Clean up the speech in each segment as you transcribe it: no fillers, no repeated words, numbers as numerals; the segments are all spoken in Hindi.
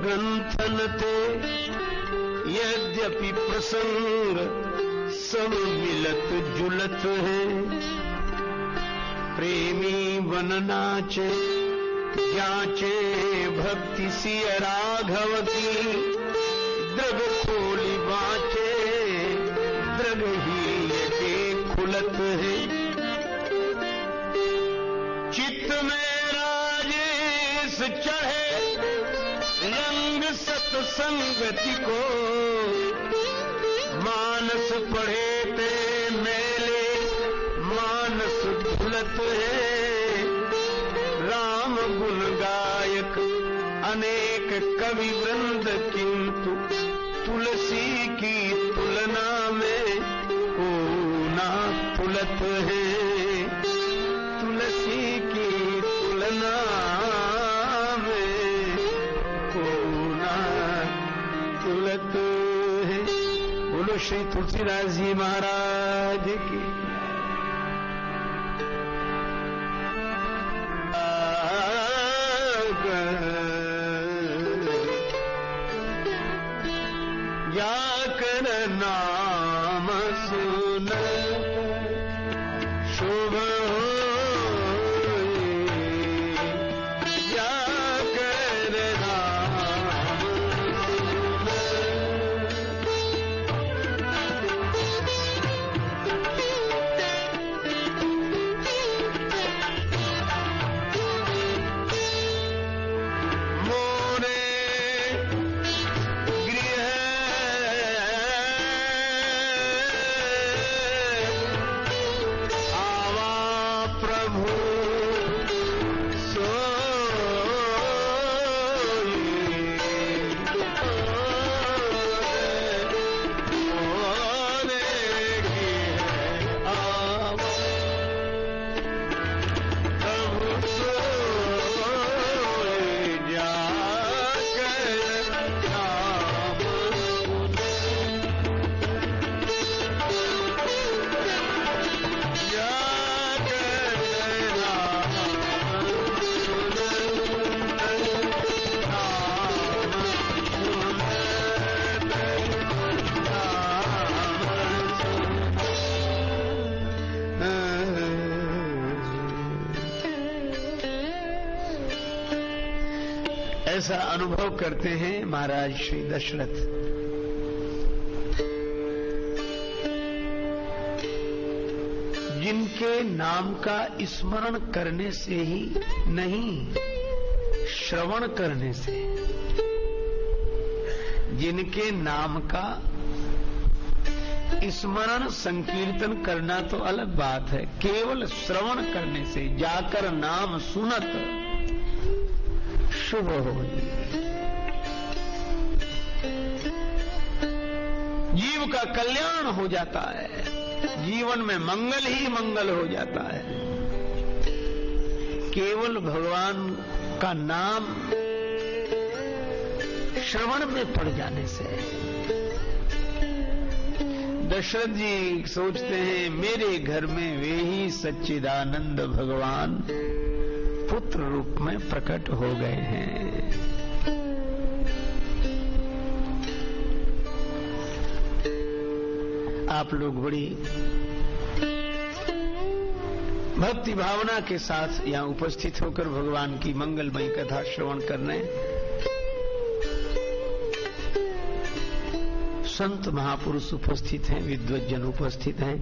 ग्रंथन ते यद्यपि प्रसंग सब मिलत जुलत है। प्रेमी वन नाचे जाचे भक्ति सिय राघव की, द्रग खोली बाचे द्रग ही के खुलत है। चित्त में राजेश चढ़े रंग सत्संगति को, मानस पढ़े ते मेले मानस भुलत है। राम गुण गायक अनेक कवि वृंद, किंतु तुलसी की तुलना में को ना तुलत है। तुलसी की तुलना में को ना तुलत है। बोलो श्री तुलसीदास जी महाराज की। जाकर नाम सुन शुभ होए, जाकर नाम सुन। मोरे ऐसा अनुभव करते हैं महाराज श्री दशरथ। जिनके नाम का स्मरण करने से ही नहीं, श्रवण करने से। जिनके नाम का स्मरण संकीर्तन करना तो अलग बात है, केवल श्रवण करने से, जाकर नाम सुनत शुभ हो। जीव का कल्याण हो जाता है, जीवन में मंगल ही मंगल हो जाता है। केवल भगवान का नाम श्रवण में पड़ जाने से। दशरथ जी सोचते हैं मेरे घर में वे ही सच्चिदानंद भगवान पुत्र रूप में प्रकट हो गए हैं। आप लोग बड़ी भक्ति भावना के साथ यहां उपस्थित होकर भगवान की मंगलमयी कथा श्रवण कर रहे हैं। संत महापुरुष उपस्थित हैं, विद्वज्जन उपस्थित हैं,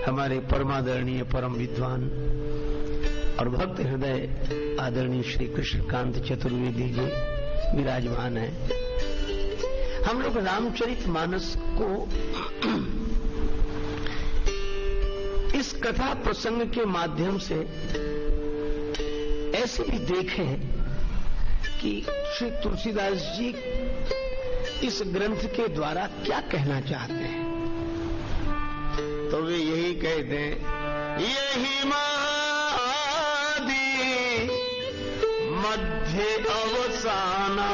हमारे परमादरणीय परम विद्वान और भक्त हृदय आदरणीय श्री कृष्णकांत चतुर्वेदी जी विराजमान है। हम लोग रामचरितमानस को इस कथा प्रसंग के माध्यम से ऐसे ही देखें कि श्री तुलसीदास जी इस ग्रंथ के द्वारा क्या कहना चाहते हैं। तो वे यही कहते हैं, यही आदि मध्य अवसाना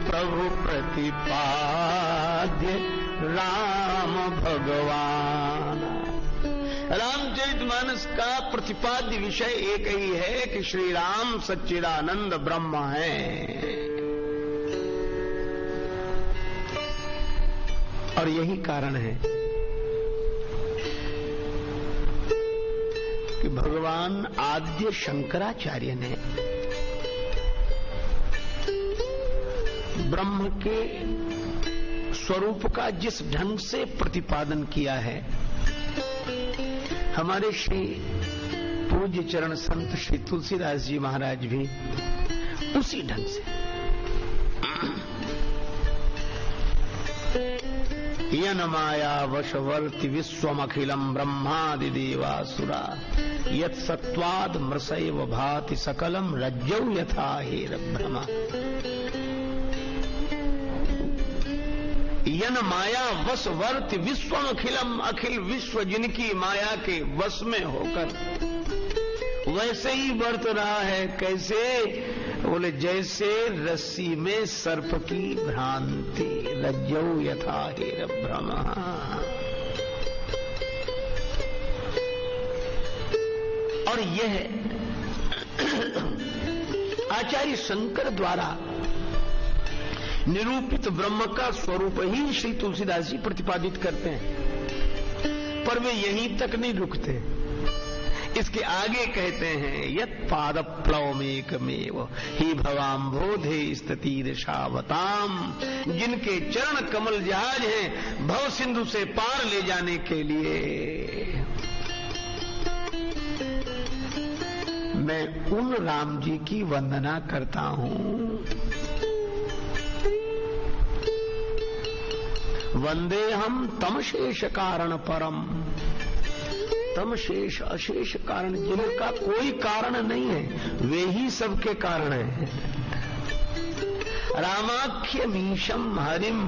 प्रभु प्रतिपाद्य राम भगवान। रामचरितमानस इसका प्रतिपाद्य विषय एक ही है कि श्री राम सच्चिदानंद ब्रह्म है। और यही कारण है कि भगवान आद्य शंकराचार्य ने ब्रह्म के स्वरूप का जिस ढंग से प्रतिपादन किया है, हमारे श्री पूज्य चरण संत श्री तुलसीदास जी महाराज भी उसी ढंग से यन माया वशवर्ति विश्वमखिलम ब्रह्मादि देवासुरा यत् सत्वाद मृषैव भाति सकलम रज्जौ यथा हेरभ्रमा। यन माया वशवर्ति विश्वमखिलम, अखिल विश्व जिनकी माया के वश में होकर वैसे ही वर्त रहा है। कैसे? बोले जैसे रस्सी में सर्प की भ्रांति, रज्जौ यथा हेरभ्रमा। और यह आचार्य शंकर द्वारा निरूपित ब्रह्म का स्वरूप ही श्री तुलसीदास जी प्रतिपादित करते हैं। पर वे यहीं तक नहीं रुकते, इसके आगे कहते हैं यत् पाद प्लवमेकमेव ही भवाम्भोधे स्थितिर्षावताम, जिनके चरण कमल जहाज हैं भव सिंधु से पार ले जाने के लिए। मैं उन राम जी की वंदना करता हूं। वंदे हम तम शेष कारण परम, तम शेष अशेष कारण, जिनका कोई कारण नहीं है वे ही सबके कारण है। रामाख्य मीशम हरिम,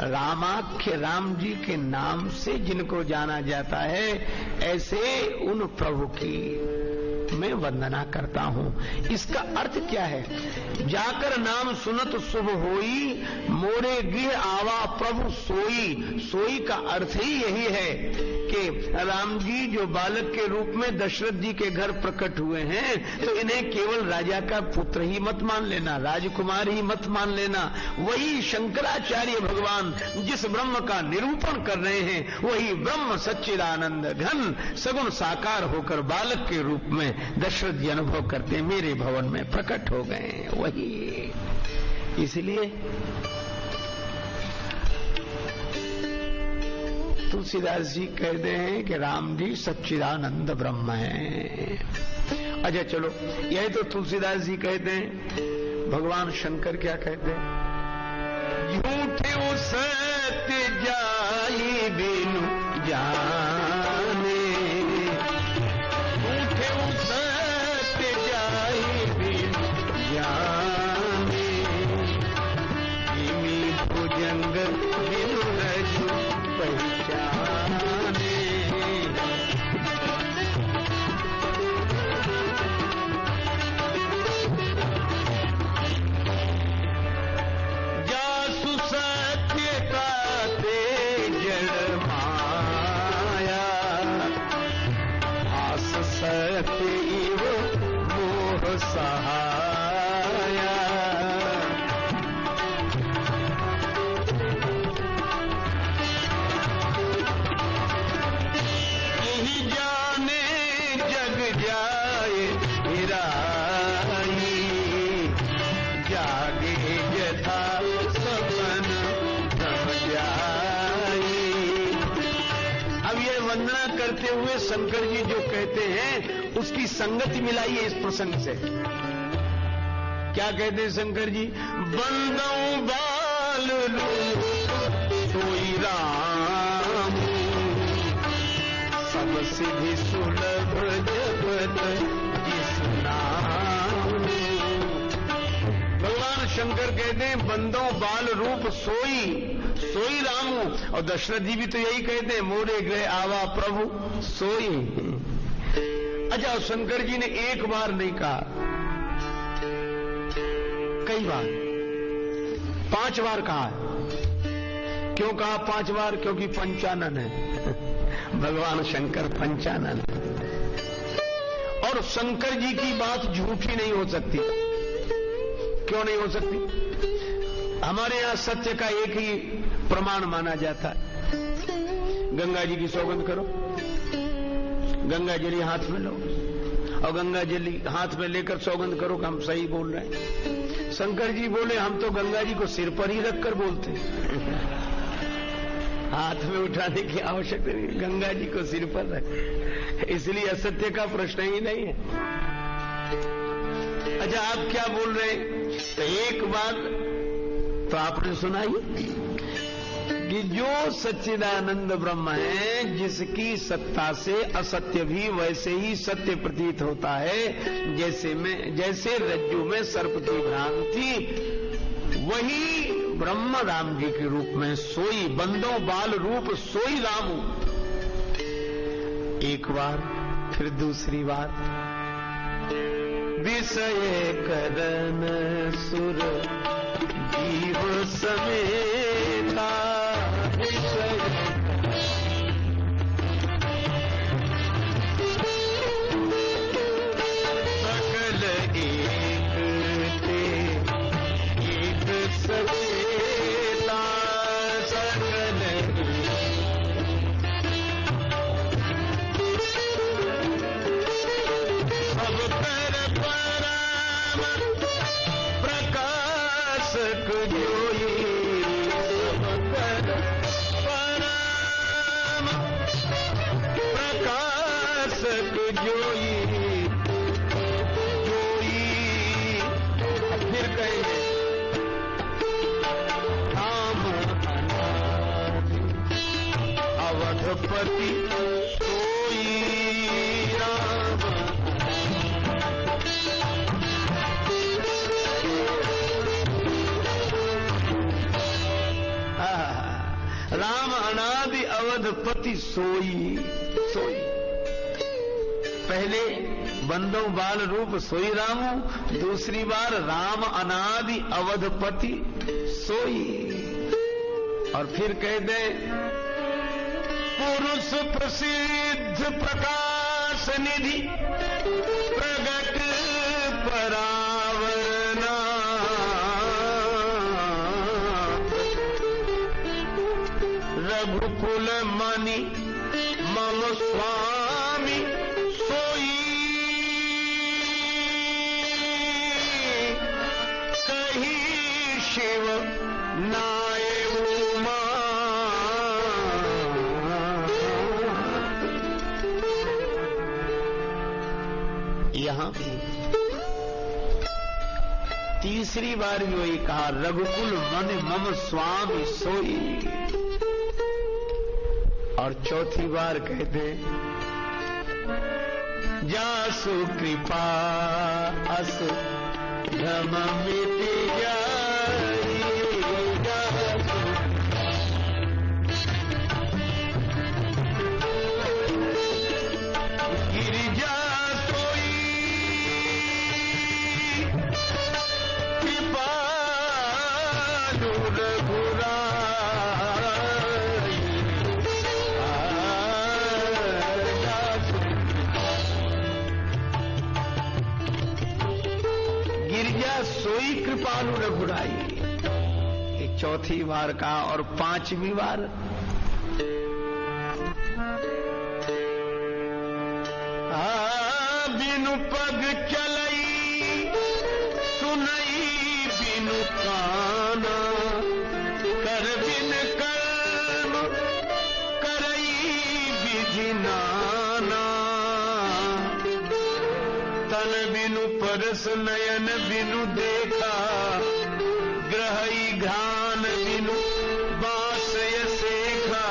रामाख्य राम जी के नाम से जिनको जाना जाता है, ऐसे उन प्रभु की मैं वंदना करता हूं। इसका अर्थ क्या है? जाकर नाम सुनत शुभ होई, मोरे गृह आवा प्रभु सोई। सोई का अर्थ ही यही है कि राम जी जो बालक के रूप में दशरथ जी के घर प्रकट हुए हैं, तो इन्हें केवल राजा का पुत्र ही मत मान लेना, राजकुमार ही मत मान लेना। वही शंकराचार्य भगवान जिस ब्रह्म का निरूपण कर रहे हैं, वही ब्रह्म सच्चिदानंद घन सगुण साकार होकर बालक के रूप में दशरथ जी अनुभव करते मेरे भवन में प्रकट हो गए। वही इसलिए तुलसीदास जी कहते हैं कि राम जी सच्चिदानंद ब्रह्म है। अच्छा चलो, यही तो तुलसीदास जी कहते हैं। भगवान शंकर क्या कहते हैं? झूठे सत्य जाई बिनु जाने, झूठे सत्य जाई बिनु जाने, जिमी भुजंग बिनु रजु पहचाने। जासु सत्य का जड़ माया, आस सत्य इव मोह सहाया। करते हुए शंकर जी जो कहते हैं उसकी संगति मिलाइए इस प्रसंग से। क्या कहते हैं शंकर जी? बंदौ बाल सोई राम, सब सिद्धि सुलभ जगत जिस नाम। भगवान शंकर कहते हैं बंदों बाल रूप सोई सोई राम। और दशरथ जी भी तो यही कहते हैं मोरे गृह आवा प्रभु सोई। अच्छा, शंकर जी ने एक बार नहीं कहा, कई बार, 5 बार कहा। क्यों कहा 5 बार? क्योंकि पंचानन है। भगवान शंकर पंचानन है। और शंकर जी की बात झूठी नहीं हो सकती। क्यों नहीं हो सकती? हमारे यहां सत्य का एक ही प्रमाण माना जाता है। गंगा जी की सौगंध करो, गंगा जली हाथ में लो और गंगा जली हाथ में लेकर सौगंध करो कि हम सही बोल रहे हैं। शंकर जी बोले हम तो गंगा जी को सिर पर ही रखकर बोलते हैं, हाथ में उठाने की आवश्यकता नहीं, गंगा जी को सिर पर रख, इसलिए असत्य का प्रश्न ही नहीं है। अच्छा, आप क्या बोल रहे हैं? तो एक बात तो आपने सुनाई कि जो सच्चिदानंद ब्रह्म है, जिसकी सत्ता से असत्य भी वैसे ही सत्य प्रतीत होता है, जैसे रज्जु में सर्प की भ्रांति, वही ब्रह्म राम जी के रूप में सोई बंदों बाल रूप सोई रामू। एक बार फिर दूसरी बार विषय करन सुर जीव समेता, सकल एक ते एक सवेता, सकल सब कर परम प्रकाशक जोई, सब कर परम प्रकाशक जोई, फिर कहेंगे राम अवधपति सोई राम, राम अनादि अवधपति सोई। सोई पहले बंदों बाल रूप सोई रामू, दूसरी बार राम अनादि अवधपति सोई। और फिर कह दे पुरुष प्रसिद्ध प्रकाश निधि प्रगट परावरना, रघुकुल मणि मम स्वामी सोई, कही शिव नाय उमा। यहां भी तीसरी बार भी वही कहा, रघुकुल मन मम स्वामी सोई। और चौथी बार कहते जासु कृपा अस धम मिट जाई, गिरिजा सोई कृपा रघुरा, सोई कृपालु रघुराई। ये चौथी बार का। और पांचवी बार बिनु पग चलई सुनई बिनु काना, कर बिन कर्म करई विधि नाना, तन बिनु परस नयन बिनु देखा, ग्रहई घ्राण बिनु बासय सेखा,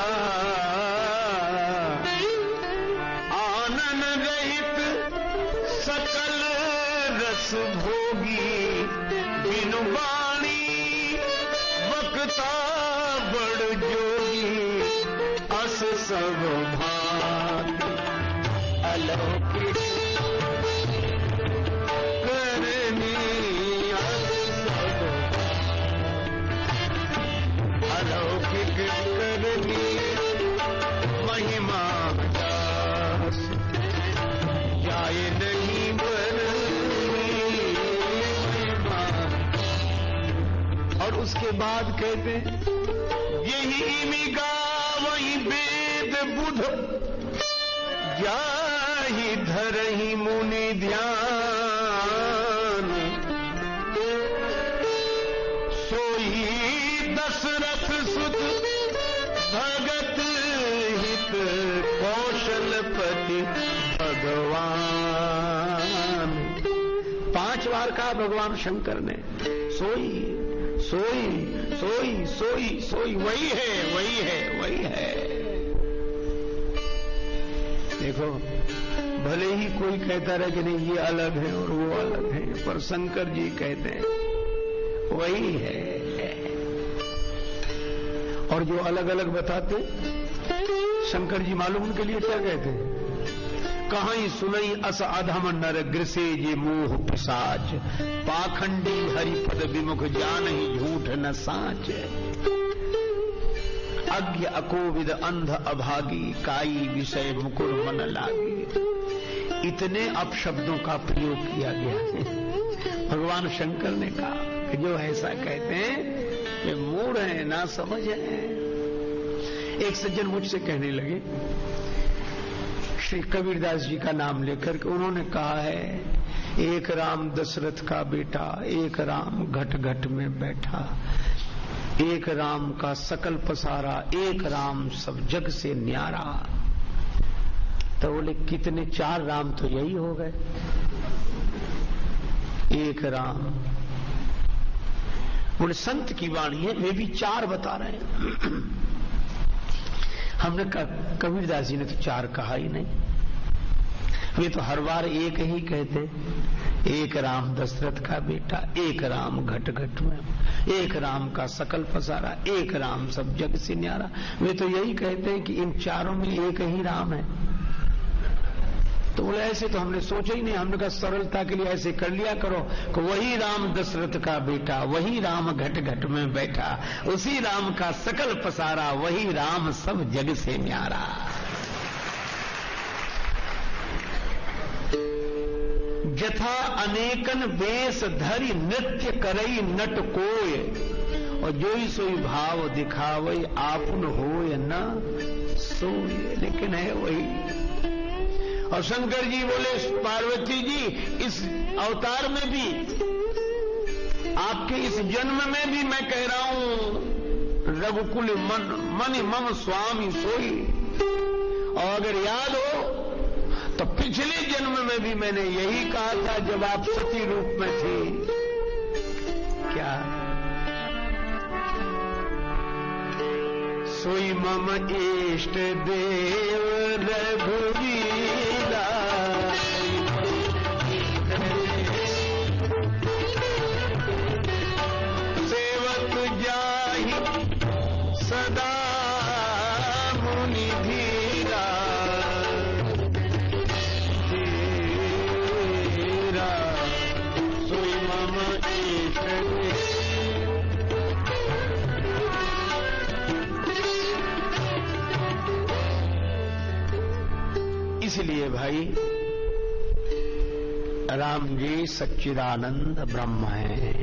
आनन रहित सकल रस भोगी, बिनु वाणी वक्ता बड़ जोगी, अस सब भांति अलौकिक करनी, महिमा जाए नहीं इसके बाद कहते हैं यही इमिका वही वेद बुध जाहि धरहि मुनि ध्यान सोई दशरथ सुत भगत हित कौशलपति भगवान। 5 बार कहा भगवान शंकर ने सोई सोई सोई सोई सोई, वही है वही है वही है। देखो भले ही कोई कहता रहे कि नहीं ये अलग है और वो अलग है, पर शंकर जी कहते हैं वही है। और जो अलग अलग बताते शंकर जी मालूम उनके लिए क्या कहते हैं? कहीं सुनई अस अधम नर ग्रसे ये मोह पिशाच पाखंडी हरिपद विमुख जान ही झूठ न साच। अज्ञ अकोविद अंध अभागी काई विषय मुकुर मन लागी। इतने अपशब्दों का प्रयोग किया गया है। भगवान शंकर ने कहा कि जो ऐसा कहते हैं वे मूढ़ हैं, ना समझ हैं। एक सज्जन मुझसे कहने लगे श्री कबीरदास जी का नाम लेकर के, उन्होंने कहा है एक राम दशरथ का बेटा, एक राम घट घट में बैठा, एक राम का सकल पसारा, एक राम सब जग से न्यारा। तो बोले कितने? 4 राम तो यही हो गए। एक राम बोले संत की वाणी है, वे भी 4 बता रहे हैं। हमने कहा कबीरदास जी ने तो 4 कहा ही नहीं, वे तो हर बार एक ही कहते, एक राम दशरथ का बेटा, एक राम घट घट में, एक राम का सकल पसारा, एक राम सब जग से न्यारा। वे तो यही कहते हैं कि इन 4 में एक ही राम है। तो बोले ऐसे तो हमने सोचा ही नहीं। हमने कहा सरलता के लिए ऐसे कर लिया करो कि वही राम दशरथ का बेटा, वही राम घट घट में बैठा, उसी राम का सकल पसारा, वही राम सब जग से न्यारा। जथा अनेकन वेश धरि नृत्य करई नट कोय, और जोई सोई भाव दिखावई आपुन होय न सोय। लेकिन है वही। और शंकर जी बोले पार्वती जी इस अवतार में भी, आपके इस जन्म में भी मैं कह रहा हूं रघुकुल मन मम स्वामी सोई। और अगर याद हो तो पिछले जन्म में भी मैंने यही कहा था जब आप सती रूप में थे। क्या? सोई मम इष्ट देव रघुवीरा, सेवक जाहि सदा मुनि धीरा। सोई मम इष्ट देव। इसलिए भाई राम जी सच्चिदानंद ब्रह्म हैं।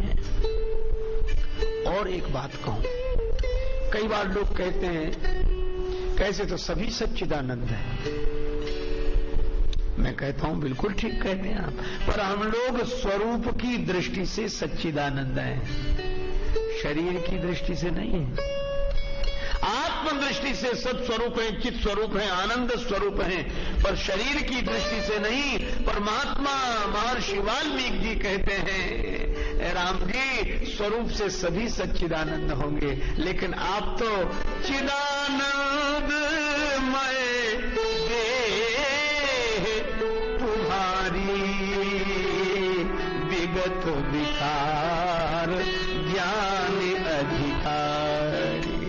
और एक बात कहूं, कई बार लोग कहते हैं कैसे तो सभी सच्चिदानंद हैं। मैं कहता हूं बिल्कुल ठीक कहते हैं आप, पर हम लोग स्वरूप की दृष्टि से सच्चिदानंद हैं, शरीर की दृष्टि से नहीं है। आत्म दृष्टि से सब स्वरूप है, चित स्वरूप है, आनंद स्वरूप है, पर शरीर की दृष्टि से नहीं। पर महात्मा महर्षि वाल्मीकि जी कहते हैं राम जी स्वरूप से सभी सच्चिदानंद होंगे, लेकिन आप तो चिदानंदमय देह तुम्हारी विगत विकार ज्ञान अधिकारी।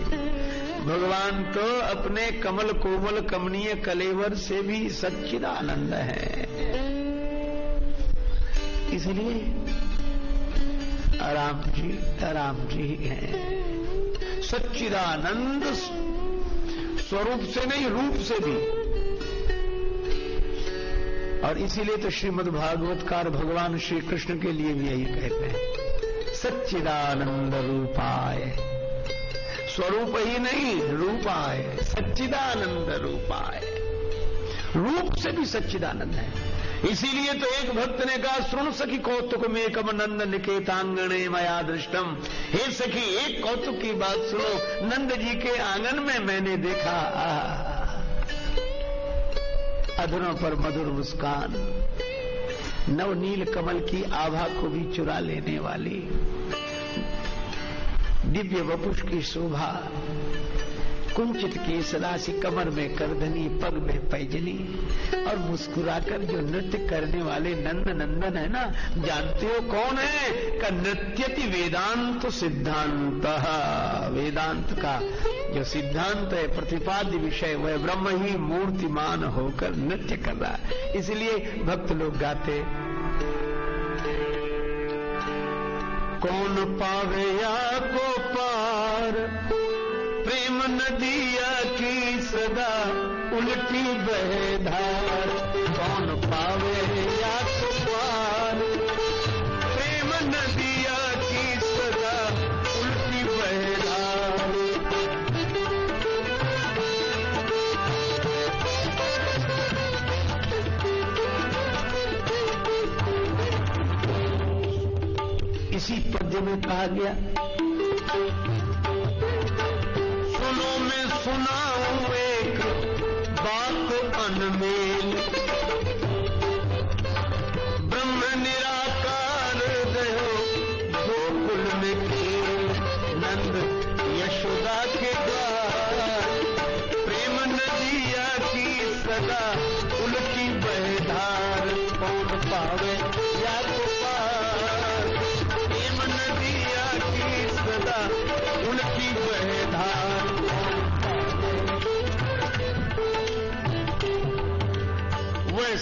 भगवान तो अपने कमल कोमल कमनीय कलेवर से भी सच्चिदानंद है। इसलिए राम जी हैं सच्चिदानंद, स्वरूप से नहीं रूप से भी। और इसीलिए तो श्रीमद् भागवतकार भगवान श्री कृष्ण के लिए भी यही कहते हैं सच्चिदानंद रूपाय, स्वरूप ही नहीं रूपाय, सच्चिदानंद रूपाय, रूप से भी सच्चिदानंद है। इसीलिए तो एक भक्त ने कहा, सुन सखी कौतुक में कम नंद निकेतांगणे मया दृष्टम। हे सखी, एक कौतुक की बात सुनो, नंद जी के आंगन में मैंने देखा अधरों पर मधुर मुस्कान, नवनील कमल की आभा को भी चुरा लेने वाली, दिव्य वपुष की शोभा, कुंचित केस राशि, कमर में करधनी, पग में पैजनी, और मुस्कुराकर जो नृत्य करने वाले नंद नंदन है ना, जानते हो कौन है? का नृत्यति वेदांत सिद्धांत, वेदांत का जो सिद्धांत है, प्रतिपाद्य विषय, वह ब्रह्म ही मूर्तिमान होकर नृत्य कर रहा है। इसलिए भक्त लोग गाते, कौन पावे या को पार, प्रेम नदिया की सदा उल्टी बहे धार। कौन पावे या को पार, प्रेम नदिया की सदा उल्टी बहे धार। इसी पद्य में कहा गया, सुनाऊं एक बात अनमेल, ब्रह्म निराकार दयो गोकुल में खेल। नंद यशोदा के द्वार, प्रेम नदिया की सदा उल्टी बहे धार। कौन पावे या को पार, प्रेम नदिया की सदा उल्टी बहे धार।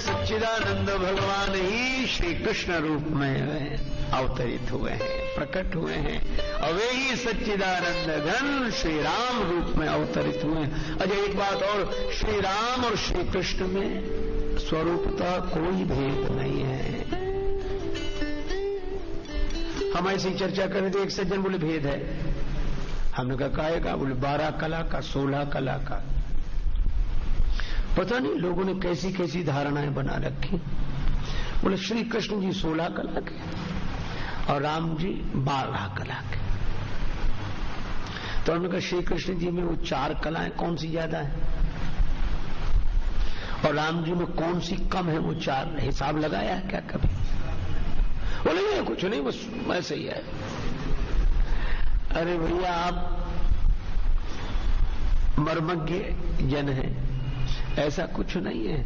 सच्चिदानंद भगवान ही श्री कृष्ण रूप में अवतरित हुए हैं, प्रकट हुए हैं, और वे ही सच्चिदानंद घन श्री राम रूप में अवतरित हुए हैं। अच्छा, एक बात और, श्री राम और श्री कृष्ण में स्वरूपतः कोई भेद नहीं है। हम ऐसी चर्चा कर रहे थे, एक सज्जन बोले भेद है। हमने कहा काहे का? बोले 12 कला का, 16 कला का। पता नहीं लोगों ने कैसी कैसी धारणाएं बना रखी। बोले श्री कृष्ण जी 16 कला के और राम जी 12 कला के। तो हमने कहा श्री कृष्ण जी में वो 4 कलाएं कौन सी ज्यादा है और राम जी में कौन सी कम है? वो 4 हिसाब लगाया है क्या कभी? बोले नहीं, कुछ नहीं, बस ऐसे ही है। अरे भैया, आप मर्मज्ञ जन हैं, ऐसा कुछ नहीं है।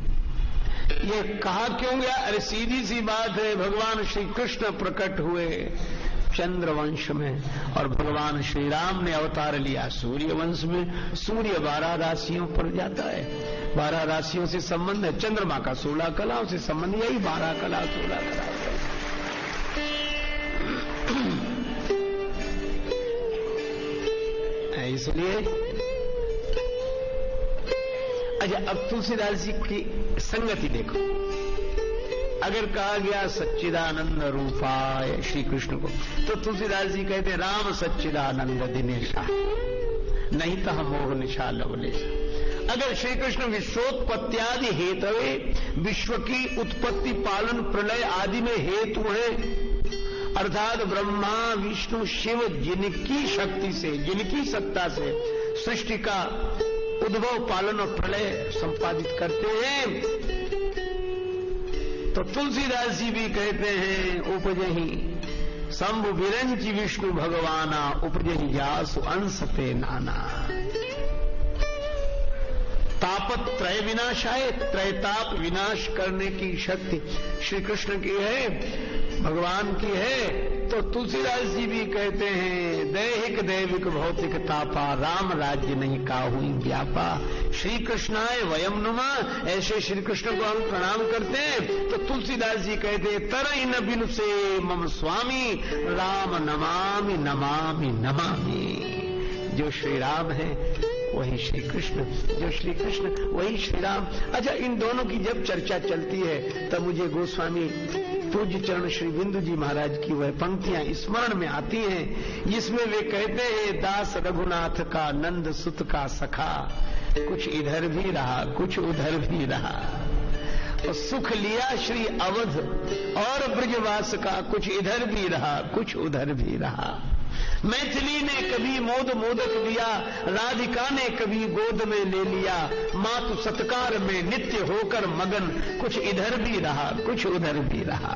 ये कहा क्यों गया? अरे सीधी सी बात है, भगवान श्री कृष्ण प्रकट हुए चंद्रवंश में और भगवान श्री राम ने अवतार लिया सूर्य वंश में। सूर्य 12 राशियों पर जाता है, 12 राशियों से संबंध है। चंद्रमा का 16 कलाओं से संबंध, यही 12 कला 16 कला। इसलिए अच्छा, अब तुलसीदास जी की संगति देखो। अगर कहा गया सच्चिदानंद रूपाय श्री कृष्ण को, तो तुलसीदास जी कहते राम सच्चिदानंद दिनेशा, नहीं तो हम मोह निशा लवलेशा। अगर श्री कृष्ण विश्वोत्पत्त्यादि हेतवे, विश्व की उत्पत्ति पालन प्रलय आदि में हेतु है, अर्थात ब्रह्मा विष्णु शिव जिनकी शक्ति से, जिनकी सत्ता से सृष्टि का उद्भव पालन और प्रलय संपादित करते हैं, तो तुलसीदास जी भी कहते हैं उपजहि शंभु विरंचि विष्णु भगवाना, उपजहि जासु अंश ते नाना। तापत्रय विनाशाय, त्रैताप विनाश करने की शक्ति श्री कृष्ण की है, भगवान की है। तो तुलसीदास जी भी कहते हैं दैहिक दैविक भौतिक तापा, राम राज्य नहीं काहुई व्यापा। श्री कृष्णाय वयम नुमा, ऐसे श्री कृष्ण को हम प्रणाम करते हैं। तो तुलसीदास जी कहते हैं तरई न बिनु से मम स्वामी, राम नमामि नमामि नमामि। जो श्री राम है वही श्री कृष्ण, जो श्री कृष्ण वही श्री राम। अच्छा, इन दोनों की जब चर्चा चलती है तब मुझे गोस्वामी पूज्य चरण श्री बिंदु जी महाराज की वह पंक्तियां स्मरण में आती हैं जिसमें वे कहते हैं, दास रघुनाथ का नंद सुत का सखा, कुछ इधर भी रहा कुछ उधर भी रहा, और सुख लिया श्री अवध और ब्रजवास का, कुछ इधर भी रहा कुछ उधर भी रहा। मैथिली ने कभी मोद मोदक दिया, राधिका ने कभी गोद में ले लिया, मातु सत्कार में नित्य होकर मगन, कुछ इधर भी रहा कुछ उधर भी रहा।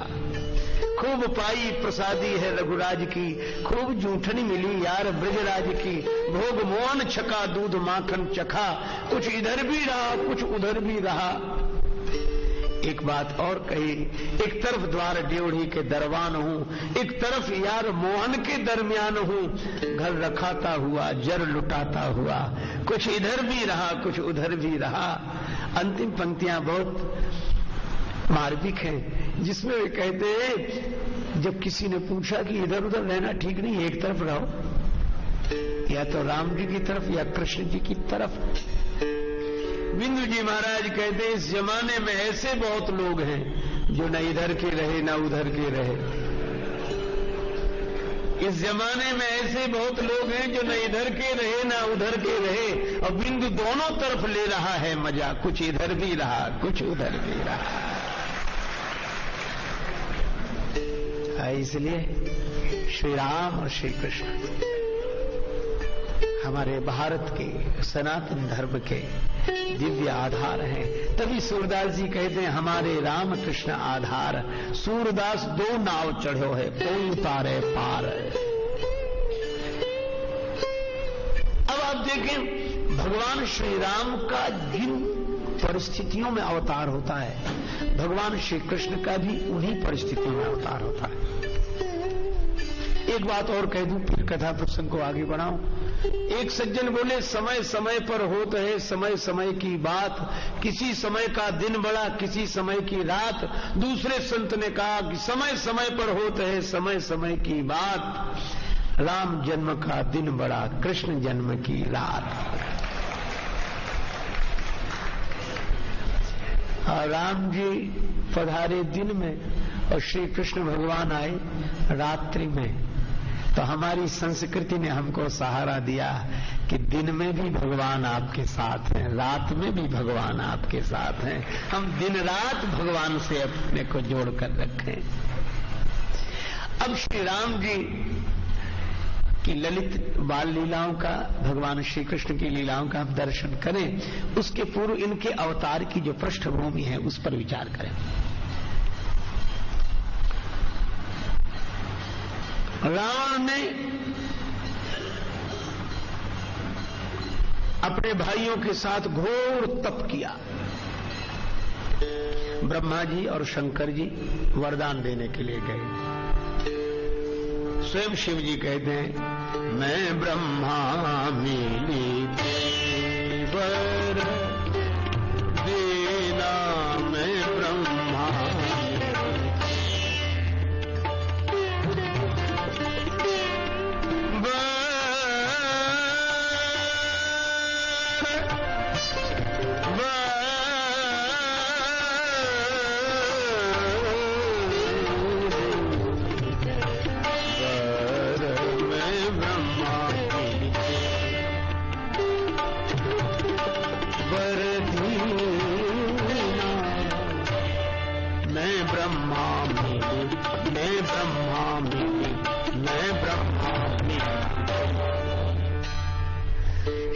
खूब पाई प्रसादी है रघुराज की, खूब जूठनी मिली यार ब्रजराज की, भोग मोहन छका दूध माखन चखा, कुछ इधर भी रहा कुछ उधर भी रहा। एक बात और कही, एक तरफ द्वार ड्योढ़ी के दरवान हूं, एक तरफ यार मोहन के दरमियान हूं, घर रखाता हुआ जर लुटाता हुआ, कुछ इधर भी रहा कुछ उधर भी रहा। अंतिम पंक्तियां बहुत मार्मिक हैं जिसमें वे कहते हैं, जब किसी ने पूछा कि इधर उधर रहना ठीक नहीं, एक तरफ रहो, या तो राम जी की तरफ या कृष्ण जी की तरफ। बिंदु जी महाराज कहते हैं, इस जमाने में ऐसे बहुत लोग हैं जो न इधर के रहे न उधर के रहे। इस जमाने में ऐसे बहुत लोग हैं जो न इधर के रहे न उधर के रहे, और बिंदु दोनों तरफ ले रहा है मजा, कुछ इधर भी रहा कुछ उधर भी रहा। इसलिए श्री राम और श्री कृष्ण हमारे भारत के सनातन धर्म के दिव्य आधार हैं। तभी सूरदास जी कहते हैं, हमारे राम कृष्ण आधार, सूरदास दो नाव चढ़ो है, कोई उतारे पार। अब आप देखें, भगवान श्री राम का जिन परिस्थितियों में अवतार होता है, भगवान श्री कृष्ण का भी उन्हीं परिस्थितियों में अवतार होता है। एक बात और कह दूं, फिर कथा प्रसंग को आगे बढ़ाऊं। एक सज्जन बोले, समय समय पर होता है समय समय की बात, किसी समय का दिन बड़ा किसी समय की रात। दूसरे संत ने कहा कि समय समय पर होता है समय समय की बात, राम जन्म का दिन बड़ा कृष्ण जन्म की रात। और राम जी पधारे दिन में और श्री कृष्ण भगवान आए रात्रि में। तो हमारी संस्कृति ने हमको सहारा दिया कि दिन में भी भगवान आपके साथ हैं, रात में भी भगवान आपके साथ हैं। हम दिन रात भगवान से अपने को जोड़कर रखें। अब श्री राम जी की ललित बाल लीलाओं का, भगवान श्री कृष्ण की लीलाओं का हम दर्शन करें, उसके पूर्व इनके अवतार की जो पृष्ठभूमि है उस पर विचार करें। रावण ने अपने भाइयों के साथ घोर तप किया। ब्रह्मा जी और शंकर जी वरदान देने के लिए गए। स्वयं शिव जी कहते हैं, मैं ब्रह्मा मिली वर देना, मैं ब्रह्मा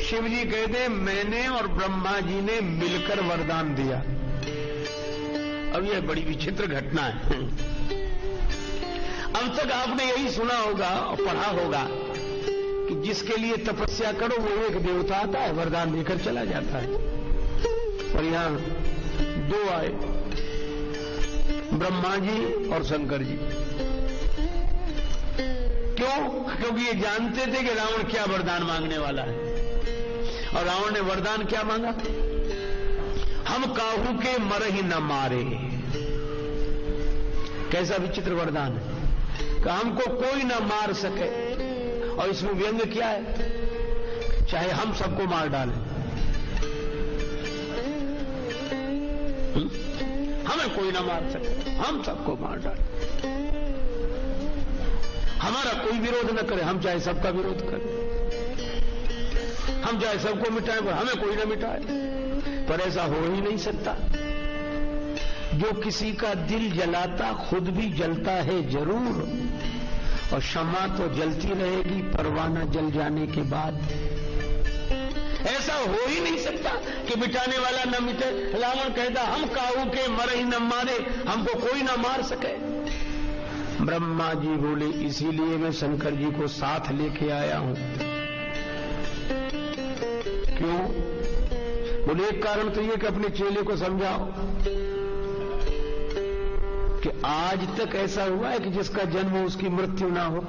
शिव जी कहते हैं, मैंने और ब्रह्मा जी ने मिलकर वरदान दिया। अब यह बड़ी विचित्र घटना है। अब तक आपने यही सुना होगा और पढ़ा होगा कि जिसके लिए तपस्या करो वो एक देवता आता है, वरदान देकर चला जाता है। और यहां दो आए, ब्रह्मा जी और शंकर जी। क्यों? क्योंकि ये जानते थे कि रावण क्या वरदान मांगने वाला है। और रावण ने वरदान क्या मांगा? हम काहू के मर ही न मारे। कैसा विचित्र वरदान है कि हमको कोई न मार सके। और इसमें व्यंग क्या है? चाहे हम सबको मार डालें, हमें कोई ना मार सके, हम सबको मार डालें। हमारा कोई विरोध न करे, हम चाहे सबका विरोध करें, हम चाहे सबको मिटाएं पर हमें कोई न मिटाए। पर ऐसा हो ही नहीं सकता। जो किसी का दिल जलाता खुद भी जलता है जरूर, और शम्मा तो जलती रहेगी परवाना जल जाने के बाद। ऐसा हो ही नहीं सकता कि मिटाने वाला न मिटे। रावण कहता हम काऊ के मरे ही न मारे, हमको कोई न मार सके। ब्रह्मा जी बोले इसीलिए मैं शंकर जी को साथ लेके आया हूं। क्यों? बोले एक कारण तो ये कि अपने चेले को समझाओ कि आज तक ऐसा हुआ है कि जिसका जन्म हो उसकी मृत्यु ना हो।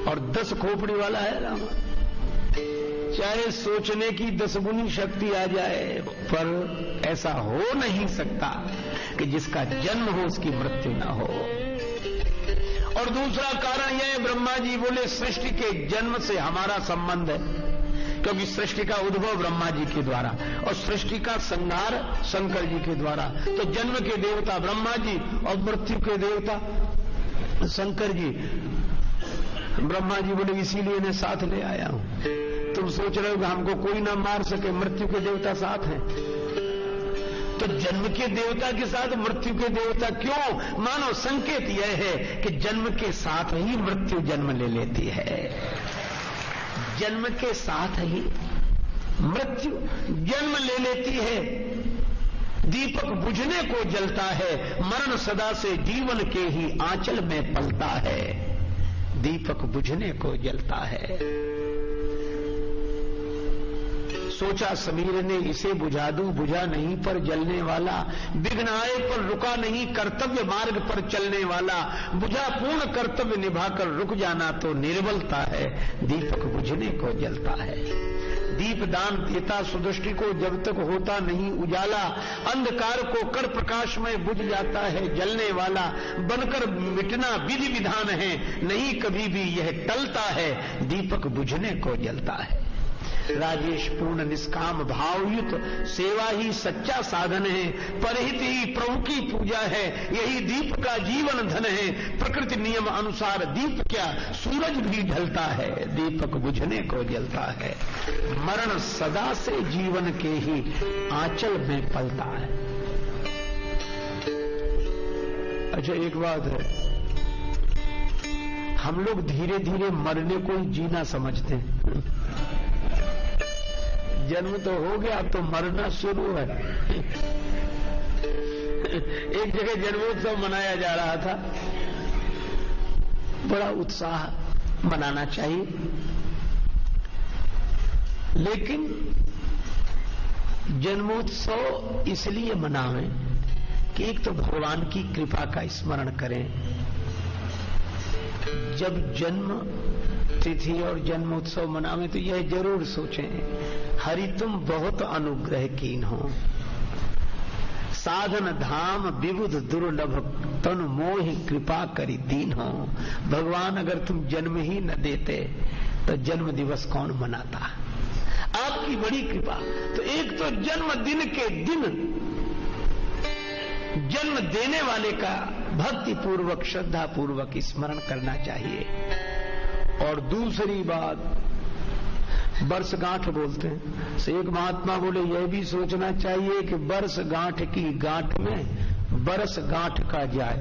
और 10 खोपड़ी वाला है राम, चाहे सोचने की 10 गुनी शक्ति आ जाए, पर ऐसा हो नहीं सकता कि जिसका जन्म हो उसकी मृत्यु ना हो। और दूसरा कारण यह है, ब्रह्मा जी बोले सृष्टि के जन्म से हमारा संबंध है, क्योंकि सृष्टि का उद्भव ब्रह्मा जी के द्वारा और सृष्टि का संहार शंकर जी के द्वारा। तो जन्म के देवता ब्रह्मा जी और मृत्यु के देवता शंकर जी। ब्रह्मा जी बोले इसीलिए इन्हें साथ ले आया हूं। तुम सोच रहे हो कि हमको कोई ना मार सके, मृत्यु के देवता साथ हैं। तो जन्म के देवता के साथ मृत्यु के देवता क्यों? मानो संकेत यह है कि जन्म के साथ ही मृत्यु जन्म ले लेती है, जन्म के साथ ही मृत्यु जन्म ले लेती है। दीपक बुझने को जलता है, मरण सदा से जीवन के ही आंचल में पलता है। दीपक बुझने को जलता है। सोचा समीर ने इसे बुझा दूं, बुझा नहीं पर जलने वाला, विघ्न आए पर रुका नहीं, कर्तव्य मार्ग पर चलने वाला, बुझा पूर्ण कर्तव्य निभाकर रुक जाना तो निर्बलता है। दीपक बुझने को जलता है। दीप दान देता सुदृष्टि को, जब तक होता नहीं उजाला, अंधकार को कर प्रकाश में बुझ जाता है जलने वाला। बनकर मिटना विधि विधान है, नहीं कभी भी यह टलता है। दीपक बुझने को जलता है। राजेश पूर्ण निष्काम भावयुक्त सेवा ही सच्चा साधन है। परहित ही प्रभु की पूजा है, यही दीप का जीवन धन है। प्रकृति नियम अनुसार दीप क्या सूरज भी ढलता है। दीपक बुझने को जलता है। मरण सदा से जीवन के ही आंचल में पलता है। अच्छा एक बात है, हम लोग धीरे धीरे मरने को ही जीना समझते हैं। जन्म तो हो गया, अब तो मरना शुरू है। एक जगह जन्मोत्सव मनाया जा रहा था, बड़ा उत्साह मनाना चाहिए, लेकिन जन्मोत्सव इसलिए मनावें कि एक तो भगवान की कृपा का स्मरण करें। जब जन्म तिथि और जन्मोत्सव मनावे तो यह जरूर सोचें, हरि तुम बहुत अनुग्रह कीन हो। साधन धाम विबुध दुर्लभ, तनु मोहि कृपा करी दीन हो। भगवान अगर तुम जन्म ही न देते तो जन्म दिवस कौन मनाता? आपकी बड़ी कृपा। तो एक तो जन्मदिन के दिन जन्म देने वाले का भक्ति पूर्वक श्रद्धा पूर्वक स्मरण करना चाहिए। और दूसरी बात, वर्षगांठ बोलते हैं, से एक महात्मा बोले यह भी सोचना चाहिए कि वर्षगांठ की गांठ में बरस गांठ का जाए।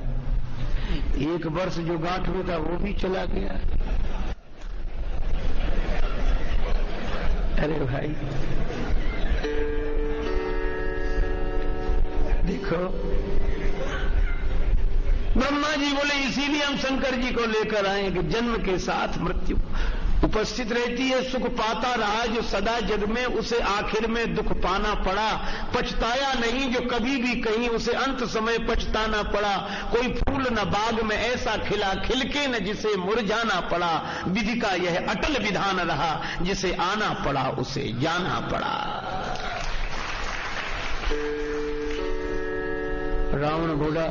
एक वर्ष जो गांठ में था वो भी चला गया। अरे भाई देखो, ब्रह्मा जी बोले इसीलिए हम शंकर जी को लेकर आए कि जन्म के साथ मृत्यु उपस्थित रहती है। सुख पाता रहा जो सदा जग में, उसे आखिर में दुख पाना पड़ा। पछताया नहीं जो कभी भी कहीं, उसे अंत समय पछताना पड़ा। कोई फूल न बाग में ऐसा खिला, खिलके न जिसे मुरझाना पड़ा। विधि का यह अटल विधान रहा, जिसे आना पड़ा उसे जाना पड़ा। रावण बोला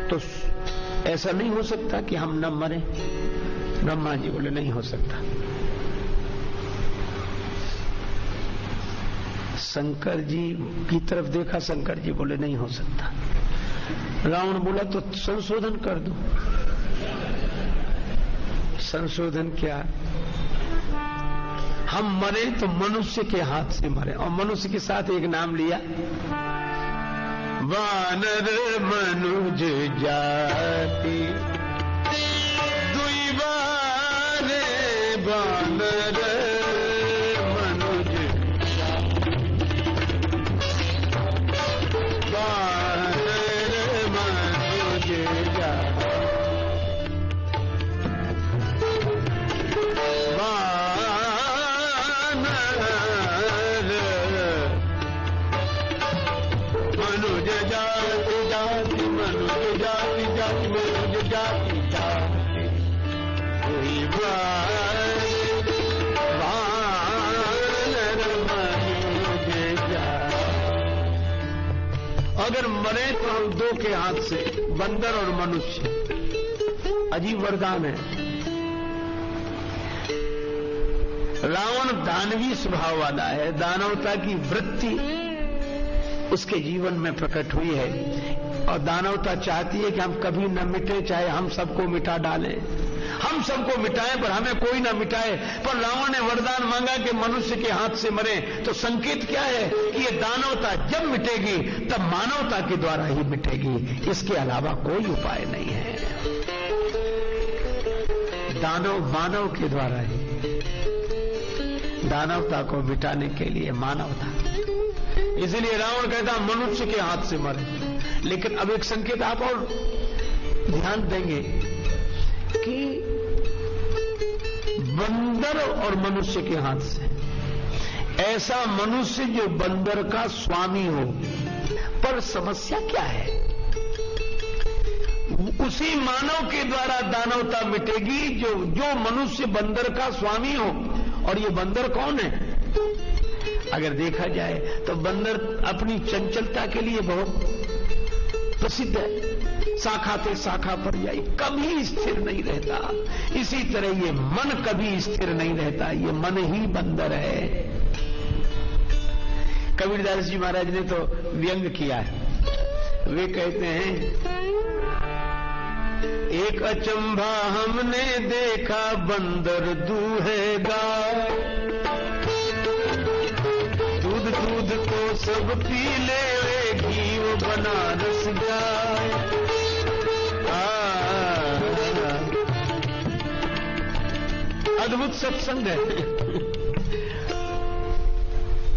तो ऐसा नहीं हो सकता कि हम न मरें। ब्रह्मा जी बोले नहीं हो सकता। शंकर जी की तरफ देखा, शंकर जी बोले नहीं हो सकता। रावण बोला तो संशोधन कर दो। संशोधन क्या? हम मरे तो मनुष्य के हाथ से मरे, और मनुष्य के साथ एक नाम लिया, वानर मनुज जाति दुई बारे वानर मनुज वानर मनुज जाति मनुज जाति जाति मनुज जाति जाति मनुज जाति जाति कोई वानर मनुज जाति। अगर मरे तो हम दो के हाथ से, बंदर और मनुष्य। अजीब वरदान है। रावण दानवी स्वभाव वाला है, दानवता की वृत्ति उसके जीवन में प्रकट हुई है, और दानवता चाहती है कि हम कभी न मिटे, चाहे हम सबको मिटा डालें, हम सबको मिटाएं पर हमें कोई ना मिटाए। पर रावण ने वरदान मांगा कि मनुष्य के हाथ से मरे, तो संकेत क्या है कि ये दानवता जब मिटेगी तब मानवता के द्वारा ही मिटेगी, इसके अलावा कोई उपाय नहीं है। दानव मानव के द्वारा ही, दानवता को मिटाने के लिए मानवता। इसलिए रावण कहता मनुष्य के हाथ से मरे। लेकिन अब एक संकेत आप और ध्यान देंगे कि बंदर और मनुष्य के हाथ से, ऐसा मनुष्य जो बंदर का स्वामी हो। पर समस्या क्या है? उसी मानव के द्वारा दानवता मिटेगी जो मनुष्य बंदर का स्वामी हो। और ये बंदर कौन है? अगर देखा जाए तो बंदर अपनी चंचलता के लिए बहुत प्रसिद्ध है। शाखा से शाखा पर जाए, कभी स्थिर नहीं रहता। इसी तरह ये मन कभी स्थिर नहीं रहता, ये मन ही बंदर है। कबीरदास जी महाराज ने तो व्यंग किया है। वे कहते हैं, एक अचंभा हमने देखा बंदर दूहेगा, दूध को सब पी ले, घी वो बनारस जाए। अद्भुत सत्संग है।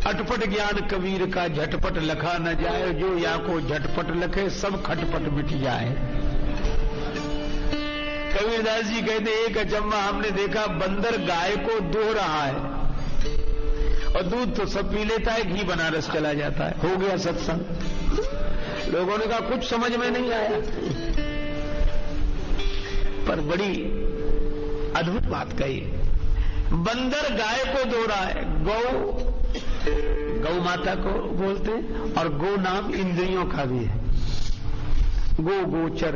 अटपट ज्ञान कबीर का झटपट लखा न जाए, जो या को झटपट लखे सब खटपट मिट जाए। कबीरदास जी कहते एक अचंबा हमने देखा, बंदर गाय को दूह रहा है और दूध तो सब पी लेता है, घी बनारस चला जाता है। हो गया सत्संग। लोगों ने कहा कुछ समझ में नहीं आया, पर बड़ी अद्भुत बात कही। बंदर गाय को दो रहा है, गौ माता को बोलते हैं, और गो नाम इंद्रियों का भी है, गोचर।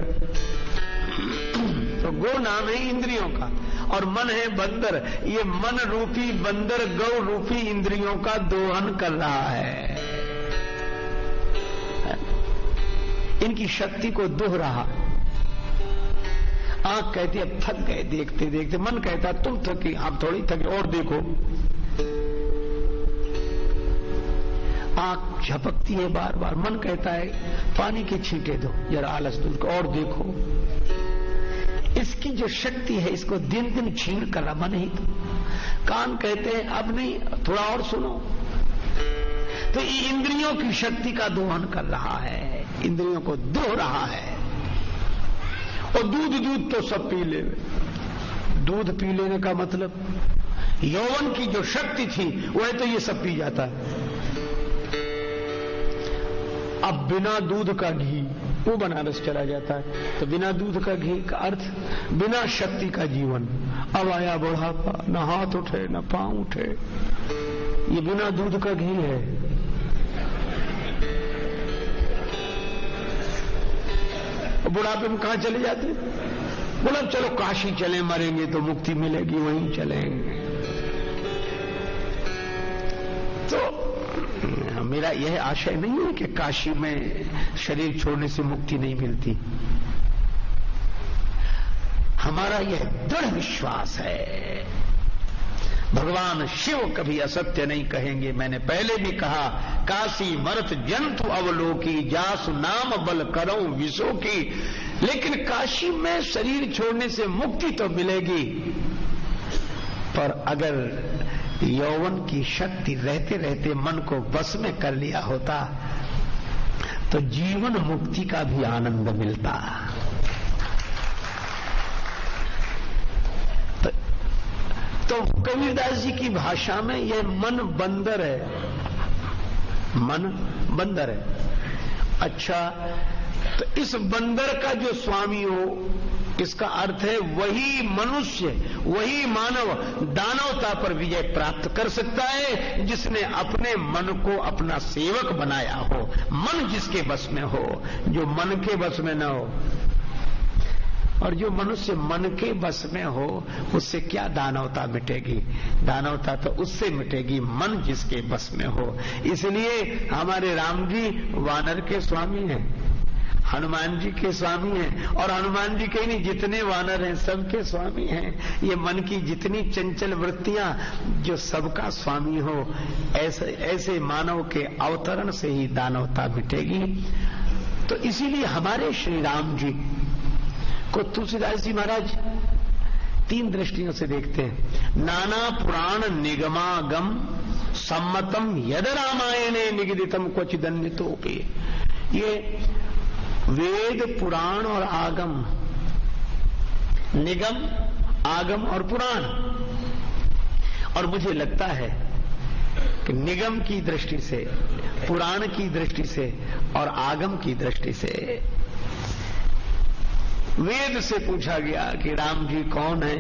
तो गो नाम है इंद्रियों का, और मन है बंदर। ये मन रूपी बंदर गौ रूपी इंद्रियों का दोहन कर रहा है, इनकी शक्ति को दोह रहा। आंख कहती अब थक गए देखते देखते, मन कहता तुम थकी, आप थोड़ी थके, और देखो। आंख झपकती है बार बार, मन कहता है पानी के छींटे दो, जरा आलस दूर को, और देखो। इसकी जो शक्ति है इसको दिन दिन छीन कर रहा मन ही। तो कान कहते हैं अब नहीं, थोड़ा और सुनो। तो ये इंद्रियों की शक्ति का दोहन कर रहा है, इंद्रियों को दोह रहा है। और दूध तो सब पी ले। दूध पी लेने का मतलब यौवन की जो शक्ति थी वह तो ये सब पी जाता है। अब बिना दूध का घी वो बनारस चला जाता है। तो बिना दूध का घी का अर्थ बिना शक्ति का जीवन। अब आया बुढ़ापा, न हाथ उठे न पांव उठे, ये बिना दूध का घी है। बुढ़ापे में कहां चले जाते? बोला चलो काशी चले, मरेंगे तो मुक्ति मिलेगी, वहीं चलेंगे। तो मेरा यह आशय नहीं है कि काशी में शरीर छोड़ने से मुक्ति नहीं मिलती। हमारा यह दृढ़ विश्वास है, भगवान शिव कभी असत्य नहीं कहेंगे। मैंने पहले भी कहा, काशी मरत जंतु अवलोकी, जासु नाम बल करो विशो की। लेकिन काशी में शरीर छोड़ने से मुक्ति तो मिलेगी, पर अगर यौवन की शक्ति रहते रहते मन को बस में कर लिया होता तो जीवन मुक्ति का भी आनंद मिलता। तो कबीरदास जी की भाषा में यह मन बंदर है, मन बंदर है। अच्छा, तो इस बंदर का जो स्वामी हो, इसका अर्थ है वही मनुष्य, वही मानव दानवता पर विजय प्राप्त कर सकता है जिसने अपने मन को अपना सेवक बनाया हो। मन जिसके बस में हो, जो मन के बस में न हो। और जो मनुष्य मन के बस में हो, उससे क्या दानवता मिटेगी? दानवता तो उससे मिटेगी मन जिसके बस में हो। इसलिए हमारे राम जी वानर के स्वामी हैं, हनुमान जी के स्वामी हैं, और हनुमान जी के नहीं, जितने वानर हैं सबके स्वामी हैं। ये मन की जितनी चंचल वृत्तियां, जो सबका स्वामी हो, ऐसे मानव के अवतरण से ही दानवता मिटेगी। तो इसीलिए हमारे श्री राम जी को तुलसीदास जी महाराज 3 दृष्टियों से देखते हैं। नाना पुराण निगमागम सम्मतम यद रामायणे निगदितम क्वचिदन्यतोपि। ये वेद, पुराण और आगम, निगम, आगम और पुराण। और मुझे लगता है कि निगम की दृष्टि से, पुराण की दृष्टि से और आगम की दृष्टि से वेद से पूछा गया कि राम जी कौन है,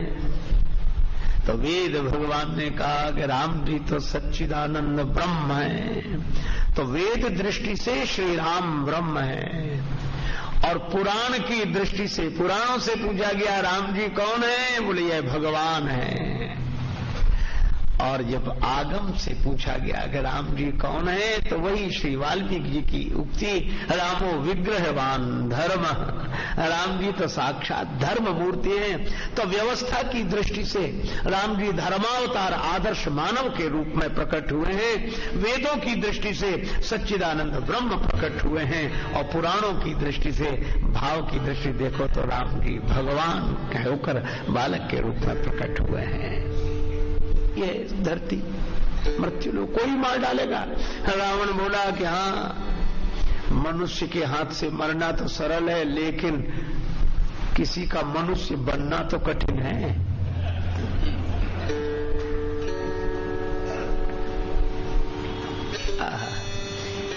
तो वेद भगवान ने कहा कि राम जी तो सच्चिदानंद ब्रह्म है। तो वेद दृष्टि से श्री राम ब्रह्म है। और पुराण की दृष्टि से, पुराणों से पूछा गया राम जी कौन है, बोले यह भगवान है। और जब आगम से पूछा गया कि राम जी कौन है, तो वही श्री वाल्मीकि जी की उक्ति, रामो विग्रहवान धर्म। राम जी तो साक्षात धर्म मूर्ति हैं। तो व्यवस्था की दृष्टि से राम जी धर्मावतार आदर्श मानव के रूप में प्रकट हुए हैं। वेदों की दृष्टि से सच्चिदानंद ब्रह्म प्रकट हुए हैं। और पुराणों की दृष्टि से, भाव की दृष्टि देखो तो राम जी भगवान कहकर बालक के रूप में प्रकट हुए हैं। ये धरती मृत्यु लोग कोई मार डालेगा। रावण बोला कि हाँ, मनुष्य के हाथ से मरना तो सरल है, लेकिन किसी का मनुष्य बनना तो कठिन है।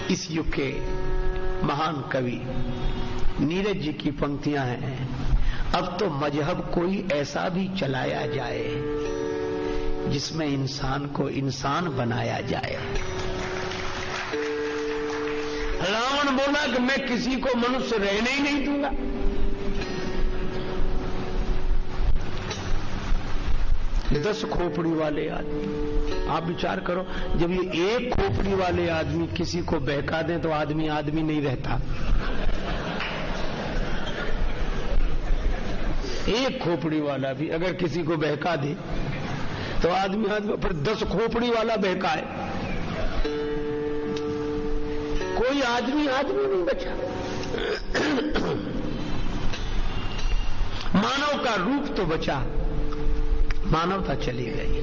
इस युग के महान कवि नीरज जी की पंक्तियां हैं, अब तो मजहब कोई ऐसा भी चलाया जाए जिसमें इंसान को इंसान बनाया जाए। रावण बोला कि मैं किसी को मनुष्य रहने ही नहीं दूंगा। ये 10 खोपड़ी वाले आदमी, आप विचार करो, जब ये एक खोपड़ी वाले आदमी किसी को बहका दें तो आदमी आदमी नहीं रहता। एक खोपड़ी वाला भी अगर किसी को बहका दे तो आदमी आदमी, पर 10 खोपड़ी वाला बहकाए, कोई आदमी आदमी नहीं बचा। मानव का रूप तो बचा, मानवता चली गई।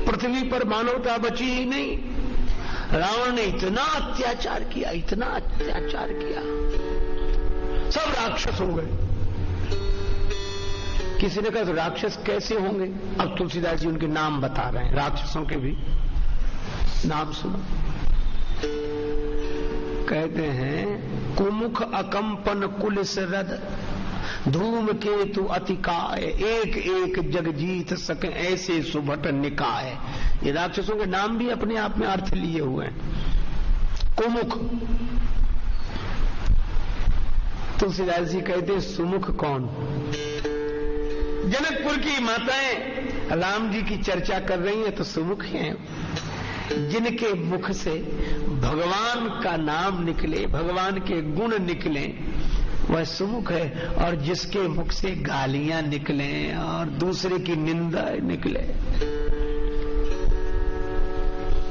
पृथ्वी पर मानवता बची ही नहीं। रावण ने इतना अत्याचार किया, इतना अत्याचार किया, सब राक्षस हो गए। किसी ने कहा तो राक्षस कैसे होंगे? अब तुलसीदास जी उनके नाम बता रहे हैं, राक्षसों के भी नाम सुनो। कहते हैं कुमुख अकंपन कुल सरद, धूम केतु अतिकाय, एक एक जगजीत सके ऐसे सुभट निकाय। ये राक्षसों के नाम भी अपने आप में अर्थ लिए हुए हैं। कुमुख, तुलसीदास जी कहते हैं सुमुख कौन? जनकपुर की माताएं राम जी की चर्चा कर रही हैं तो सुमुख हैं। जिनके मुख से भगवान का नाम निकले, भगवान के गुण निकले, वह सुमुख है। और जिसके मुख से गालियां निकले और दूसरे की निंदा निकले,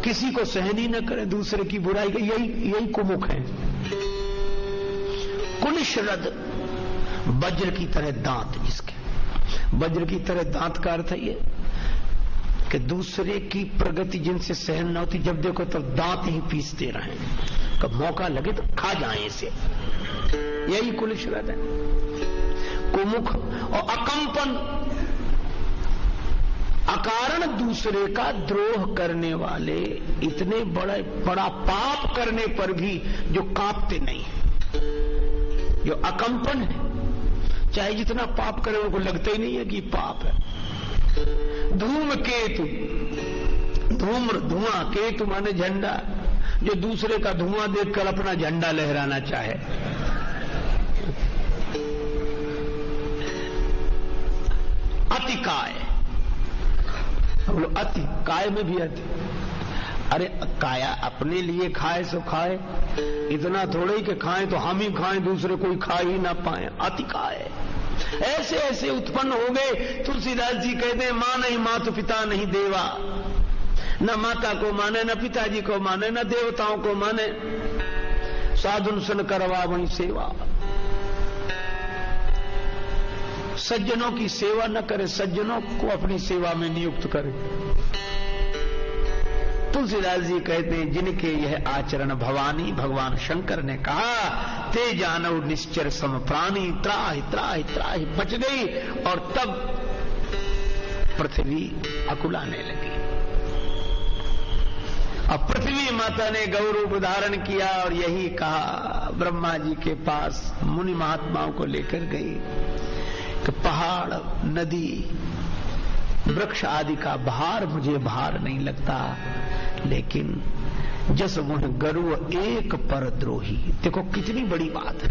किसी को सहन ही न करे दूसरे की बुराई, यही कुमुख है। कुलिशरद, वज्र की तरह दांत जिसके। वज्र की तरह दांत का अर्थ है ये कि दूसरे की प्रगति जिनसे सहन न होती, जब देखो तब दांत ही पीसते रहें, कब मौका लगे तो खा जाएं इसे, यही कुलिशरद है। कुमुख और अकंपन, अकारण दूसरे का द्रोह करने वाले, इतने बड़ा पाप करने पर भी जो कांपते नहीं, जो अकंपन है, चाहे जितना पाप करे उनको लगता ही नहीं है कि पाप है। धूमकेतु, धूम्र धुआं, केतु माने झंडा, जो दूसरे का धुआं देखकर अपना झंडा लहराना चाहे। अतिकाय, हम लोग अति, काय में भी अति। अरे काया अपने लिए खाए सो खाए, इतना थोड़े ही कि खाएं तो हम ही खाएं, दूसरे कोई खा ही ना पाए। अतिकाय ऐसे ऐसे उत्पन्न हो गए। तुलसीदास जी कहते हैं, मां नहीं मातु पिता नहीं देवा, न माता को माने, न पिताजी को माने, न देवताओं को माने, साधुन सन करवा वही सेवा। सज्जनों की सेवा न करे, सज्जनों को अपनी सेवा में नियुक्त करे। तुलसीदास जी कहते हैं, जिनके यह आचरण भवानी, भगवान शंकर ने कहा, ते जानव निश्चर सम प्राणी, त्राहि त्राहि त्राहि, बच गई। और तब पृथ्वी अकुलाने लगी। अब पृथ्वी माता ने गौरूप धारण किया और यही कहा, ब्रह्मा जी के पास मुनि महात्माओं को लेकर गई कि पहाड़, नदी, वृक्ष आदि का भार मुझे भार नहीं लगता, लेकिन जस मुह गरु एक पर द्रोही। देखो कितनी बड़ी बात है।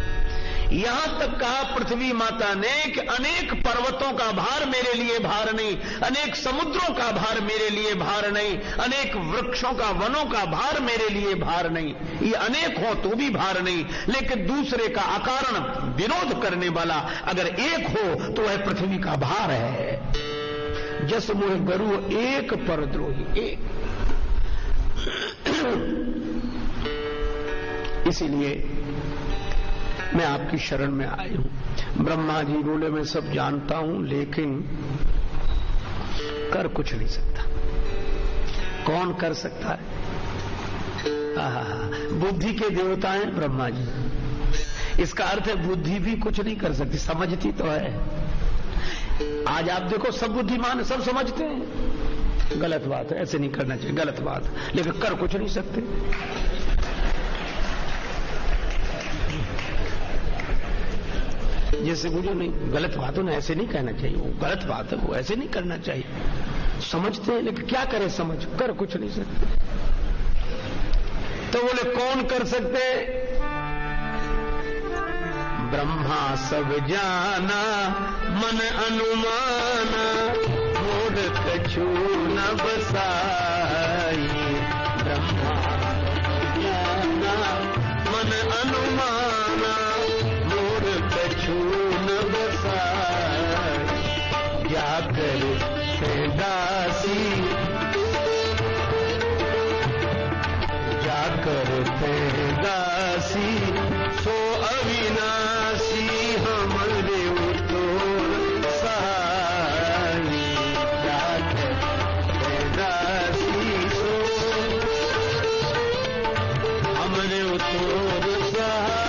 यहां तक कहा पृथ्वी माता ने कि अनेक पर्वतों का भार मेरे लिए भार नहीं, अनेक समुद्रों का भार मेरे लिए भार नहीं, अनेक वृक्षों का, वनों का भार मेरे लिए भार नहीं, ये अनेक हो तो भी भार नहीं, लेकिन दूसरे का अकारण विरोध करने वाला अगर एक हो तो वह पृथ्वी का भार है। जस मुह गरु एक पर द्रोही, एक। इसीलिए मैं आपकी शरण में आई हूं। ब्रह्मा जी बोले, मैं सब जानता हूं लेकिन कर कुछ नहीं सकता। कौन कर सकता है? बुद्धि के देवता हैं ब्रह्मा जी। इसका अर्थ है बुद्धि भी कुछ नहीं कर सकती, समझती तो है। आज आप देखो, सब बुद्धिमान, सब समझते हैं, गलत बात है, ऐसे नहीं करना चाहिए, गलत बात, लेकिन कर कुछ नहीं सकते। जैसे मुझे नहीं, गलत बात हो ना, ऐसे नहीं कहना चाहिए, वो गलत बात है, वो ऐसे नहीं करना चाहिए। समझते हैं लेकिन क्या करें, समझ कर कुछ नहीं सकते। तो बोले कौन कर सकते? ब्रह्मा सब जाना मन अनुमाना, मूढ़ कछु न बसाई। ब्रह्मा जाना मन अनुमाना, मूढ़ कछु न बसाई। जाकर दासी, जाकर दासी, सो अविनाशी हमरे उतोर सहाई। जाकर दासी, सो हमरे उतोर सहाई।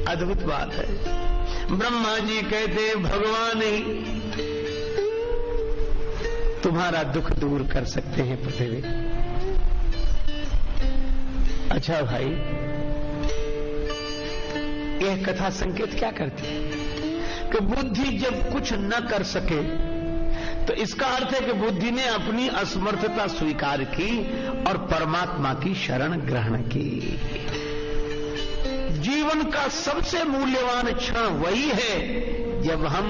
अद्भुत बात है। ब्रह्मा जी कहते भगवान ही तुम्हारा दुख दूर कर सकते हैं पृथ्वी। अच्छा भाई, यह कथा संकेत क्या करती है कि बुद्धि जब कुछ न कर सके तो इसका अर्थ है कि बुद्धि ने अपनी असमर्थता स्वीकार की और परमात्मा की शरण ग्रहण की। जीवन का सबसे मूल्यवान क्षण वही है जब हम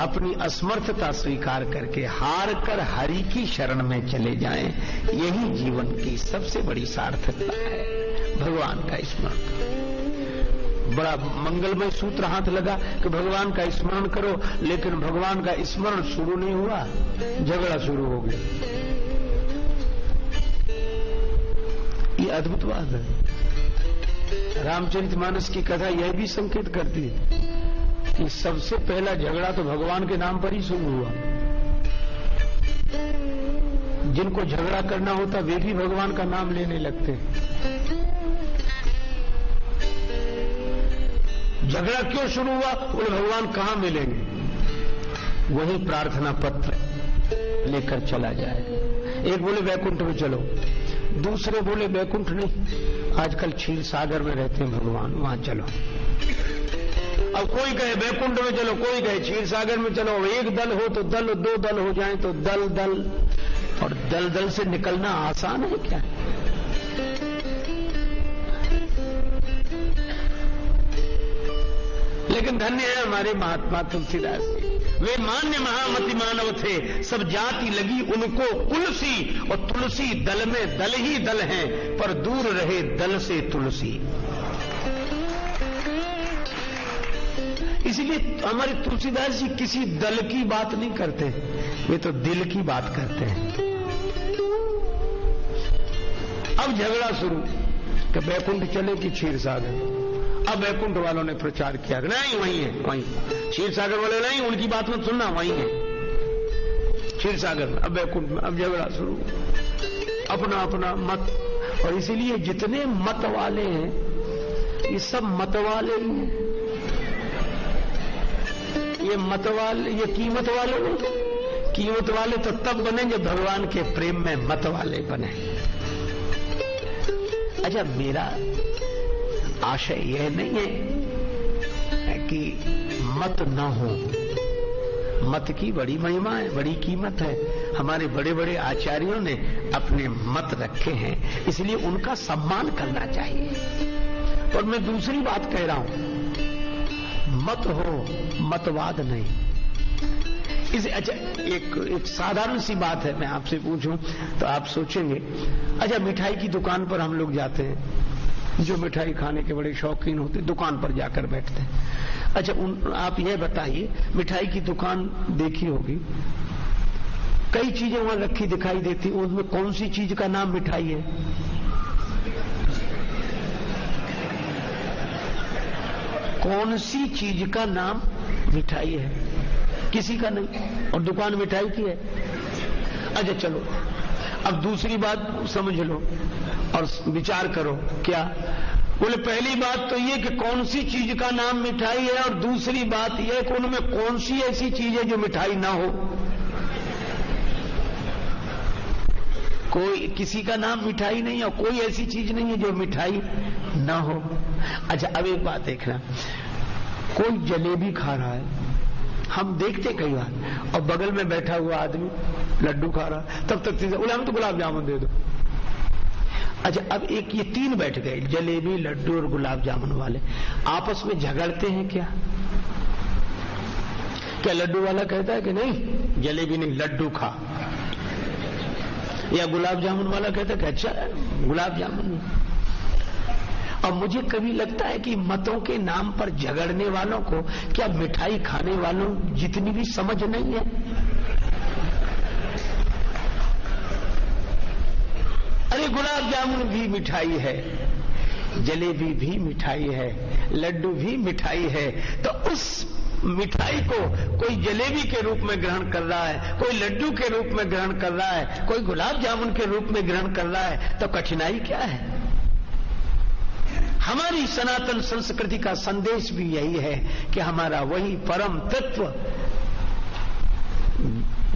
अपनी असमर्थता स्वीकार करके हार कर हरि की शरण में चले जाएं। यही जीवन की सबसे बड़ी सार्थकता है, भगवान का स्मरण। बड़ा मंगलमय सूत्र हाथ लगा कि भगवान का स्मरण करो, लेकिन भगवान का स्मरण शुरू नहीं हुआ, झगड़ा शुरू हो गया। ये अद्भुत बात है। रामचरितमानस की कथा यह भी संकेत करती है कि सबसे पहला झगड़ा तो भगवान के नाम पर ही शुरू हुआ। जिनको झगड़ा करना होता वे भी भगवान का नाम लेने लगते। झगड़ा क्यों शुरू हुआ? बोले भगवान कहां मिलेंगे, वही प्रार्थना पत्र लेकर चला जाए। एक बोले वैकुंठ में चलो, दूसरे बोले वैकुंठ नहीं, आजकल क्षीर सागर में रहते हैं भगवान, वहां चलो। अब कोई कहे वैकुंठ में चलो, कोई कहे क्षीर सागर में चलो। एक दल हो तो दल, दो दल हो जाए तो दल दल, और दल दल से निकलना आसान है क्या? लेकिन धन्य है हमारे महात्मा तुलसीदास जी, वे मान्य महामति मानव थे, सब जाति लगी उनको तुलसी, और तुलसी दल में दल ही दल हैं, पर दूर रहे दल से तुलसी। इसीलिए हमारे तुलसीदास जी किसी दल की बात नहीं करते, वे तो दिल की बात करते हैं। अब झगड़ा शुरू कि वैकुंठ चले कि क्षीर सागर। अब वैकुंठ वालों ने प्रचार किया नहीं वहीं है, वहीं। क्षीर सागर वाले नहीं, उनकी बात मत सुनना, वहीं है क्षीर सागर में। अब वैकुंठ में अब झगड़ा शुरू, अपना अपना मत। और इसीलिए जितने मत वाले हैं ये सब मत वाले ही हैं। ये मत वाले, ये कीमत वाले नहीं। कीमत वाले तो तब बने जब भगवान के प्रेम में मत वाले बने। अच्छा, मेरा आशय यह नहीं है कि मत न हो, मत की बड़ी महिमा है, बड़ी कीमत है। हमारे बड़े बड़े आचार्यों ने अपने मत रखे हैं, इसलिए उनका सम्मान करना चाहिए। और मैं दूसरी बात कह रहा हूं, मत हो, मतवाद नहीं। इसे अच्छा एक साधारण सी बात है, मैं आपसे पूछूं तो आप सोचेंगे। अच्छा, मिठाई की दुकान पर हम लोग जाते हैं, जो मिठाई खाने के बड़े शौकीन होते दुकान पर जाकर बैठते हैं। अच्छा, आप यह बताइए, मिठाई की दुकान देखी होगी, कई चीजें वहां रखी दिखाई देती, उनमें कौन सी चीज का नाम मिठाई है? कौन सी चीज का नाम मिठाई है? किसी का नहीं, और दुकान मिठाई की है। अच्छा चलो, अब दूसरी बात समझ लो और विचार करो। क्या? बोले पहली बात तो ये कि कौन सी चीज का नाम मिठाई है, और दूसरी बात यह कि उनमें कौन सी ऐसी चीज है जो मिठाई ना हो। कोई किसी का नाम मिठाई नहीं है, और कोई ऐसी चीज नहीं है जो मिठाई ना हो। अच्छा, अब एक बात देखना, कोई जलेबी खा रहा है, हम देखते कई बार, और बगल में बैठा हुआ आदमी लड्डू खा रहा है, तब तक बोले हम तो गुलाब जामुन दे दो। अच्छा, अब एक ये तीन बैठ गए, जलेबी, लड्डू और गुलाब जामुन वाले, आपस में झगड़ते हैं क्या? क्या लड्डू वाला कहता है कि नहीं जलेबी नहीं, लड्डू खा, या गुलाब जामुन वाला कहता है कि अच्छा गुलाब जामुन। और मुझे कभी लगता है कि मतों के नाम पर झगड़ने वालों को क्या मिठाई खाने वालों जितनी भी समझ नहीं है? अरे गुलाब जामुन भी मिठाई है, जलेबी भी मिठाई है, लड्डू भी मिठाई है, तो उस मिठाई को कोई जलेबी के रूप में ग्रहण कर रहा है, कोई लड्डू के रूप में ग्रहण कर रहा है, कोई गुलाब जामुन के रूप में ग्रहण कर रहा है, तो कठिनाई क्या है? हमारी सनातन संस्कृति का संदेश भी यही है कि हमारा वही परम तत्व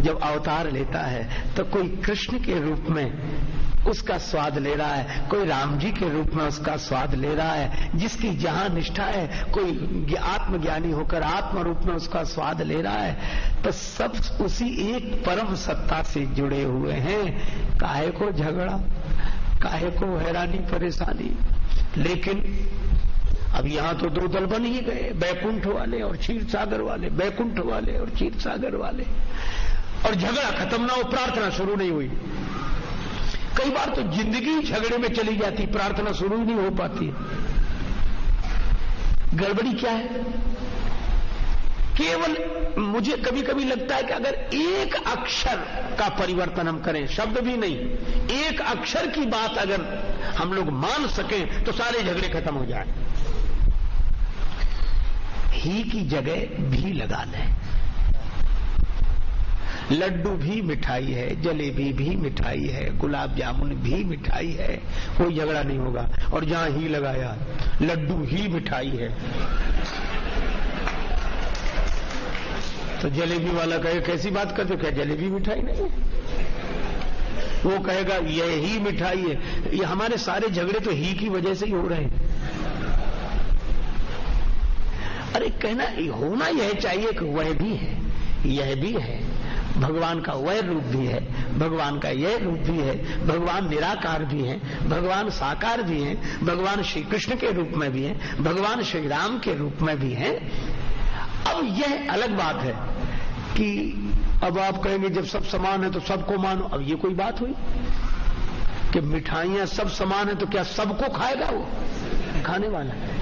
जब अवतार लेता है तो कोई कृष्ण के रूप में उसका स्वाद ले रहा है, कोई राम जी के रूप में उसका स्वाद ले रहा है, जिसकी जहां निष्ठा है, कोई आत्मज्ञानी होकर आत्म रूप में उसका स्वाद ले रहा है, तो सब उसी एक परम सत्ता से जुड़े हुए हैं। काहे को झगड़ा, काहे को हैरानी परेशानी? लेकिन अब यहां तो दो दल बन ही गए, बैकुंठ वाले और क्षीर सागर वाले, बैकुंठ वाले और क्षीर सागर वाले। और झगड़ा खत्म ना हो, प्रार्थना शुरू नहीं हुई। कई बार तो जिंदगी झगड़े में चली जाती, प्रार्थना शुरू ही नहीं हो पाती। गड़बड़ी क्या है? केवल मुझे कभी कभी लगता है कि अगर एक अक्षर का परिवर्तन हम करें, शब्द भी नहीं, एक अक्षर की बात अगर हम लोग मान सकें तो सारे झगड़े खत्म हो जाए। ही की जगह भी लगा लें। लड्डू भी मिठाई है, जलेबी भी मिठाई है, गुलाब जामुन भी मिठाई है, कोई झगड़ा नहीं होगा। और जहां ही लगाया, लड्डू ही मिठाई है, तो जलेबी वाला कहे कैसी बात करते हो, क्या जलेबी मिठाई नहीं है? वो कहेगा ये ही मिठाई है। ये हमारे सारे झगड़े तो ही की वजह से ही हो रहे हैं। अरे कहना होना यह चाहिए कि वह भी है, यह भी है, भगवान का वह रूप भी है, भगवान का यह रूप भी है, भगवान निराकार भी है, भगवान साकार भी है, भगवान श्री कृष्ण के रूप में भी है, भगवान श्री राम के रूप में भी है। अब यह अलग बात है कि अब आप कहेंगे जब सब समान है तो सबको मानो। अब ये कोई बात हुई कि मिठाइयां सब समान है तो क्या सबको खाएगा? वो खाने वाला है,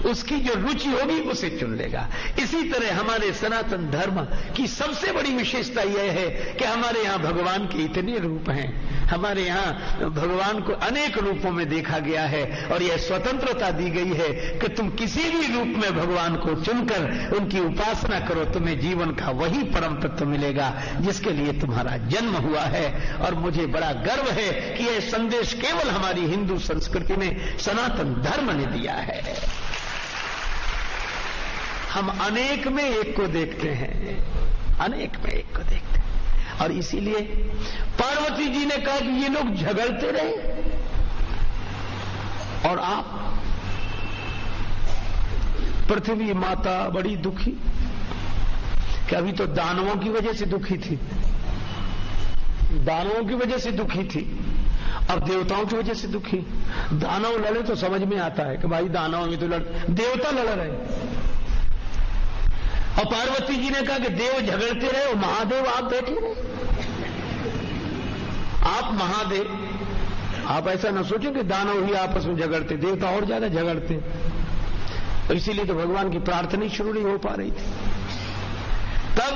उसकी जो रुचि होगी उसे चुन लेगा। इसी तरह हमारे सनातन धर्म की सबसे बड़ी विशेषता यह है कि हमारे यहाँ भगवान के इतने रूप हैं, हमारे यहाँ भगवान को अनेक रूपों में देखा गया है और यह स्वतंत्रता दी गई है कि तुम किसी भी रूप में भगवान को चुनकर उनकी उपासना करो, तुम्हें जीवन का वही परम तत्व मिलेगा जिसके लिए तुम्हारा जन्म हुआ है। और मुझे बड़ा गर्व है कि यह संदेश केवल हमारी हिंदू संस्कृति में सनातन धर्म ने दिया है। हम अनेक में एक को देखते हैं, अनेक में एक को देखते हैं। और इसीलिए पार्वती जी ने कहा कि ये लोग झगड़ते रहे और आप, पृथ्वी माता बड़ी दुखी, कि अभी तो दानवों की वजह से दुखी थी, दानवों की वजह से दुखी थी, अब देवताओं की वजह से दुखी। दानव लड़े तो समझ में आता है कि भाई दानवों में तो देवता लड़ रहे। और पार्वती जी ने कहा कि देव झगड़ते रहे और महादेव आप बैठे रहे। आप महादेव, आप ऐसा न सोचो कि दानव ही आपस में झगड़ते, देवता और ज्यादा झगड़ते। तो इसीलिए तो भगवान की प्रार्थना ही शुरू नहीं हो पा रही थी। तब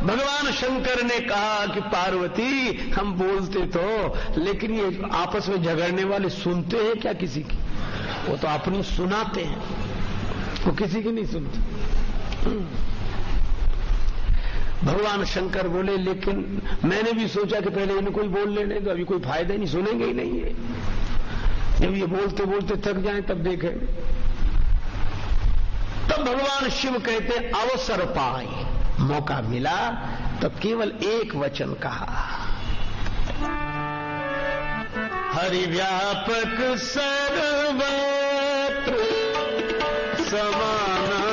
भगवान शंकर ने कहा कि पार्वती हम बोलते तो, लेकिन ये आपस में झगड़ने वाले सुनते हैं क्या किसी की? वो तो अपनी सुनाते हैं, वो किसी की नहीं सुनते। भगवान शंकर बोले लेकिन मैंने भी सोचा कि पहले इन्हें कोई बोल लेने तो, अभी कोई फायदा ही नहीं, सुनेंगे ही नहीं है। जब ये बोलते बोलते थक जाएं तब देखें। तब भगवान शिव कहते अवसर पाए, मौका मिला तो केवल एक वचन कहा, हरि व्यापक सर्वत्र समाना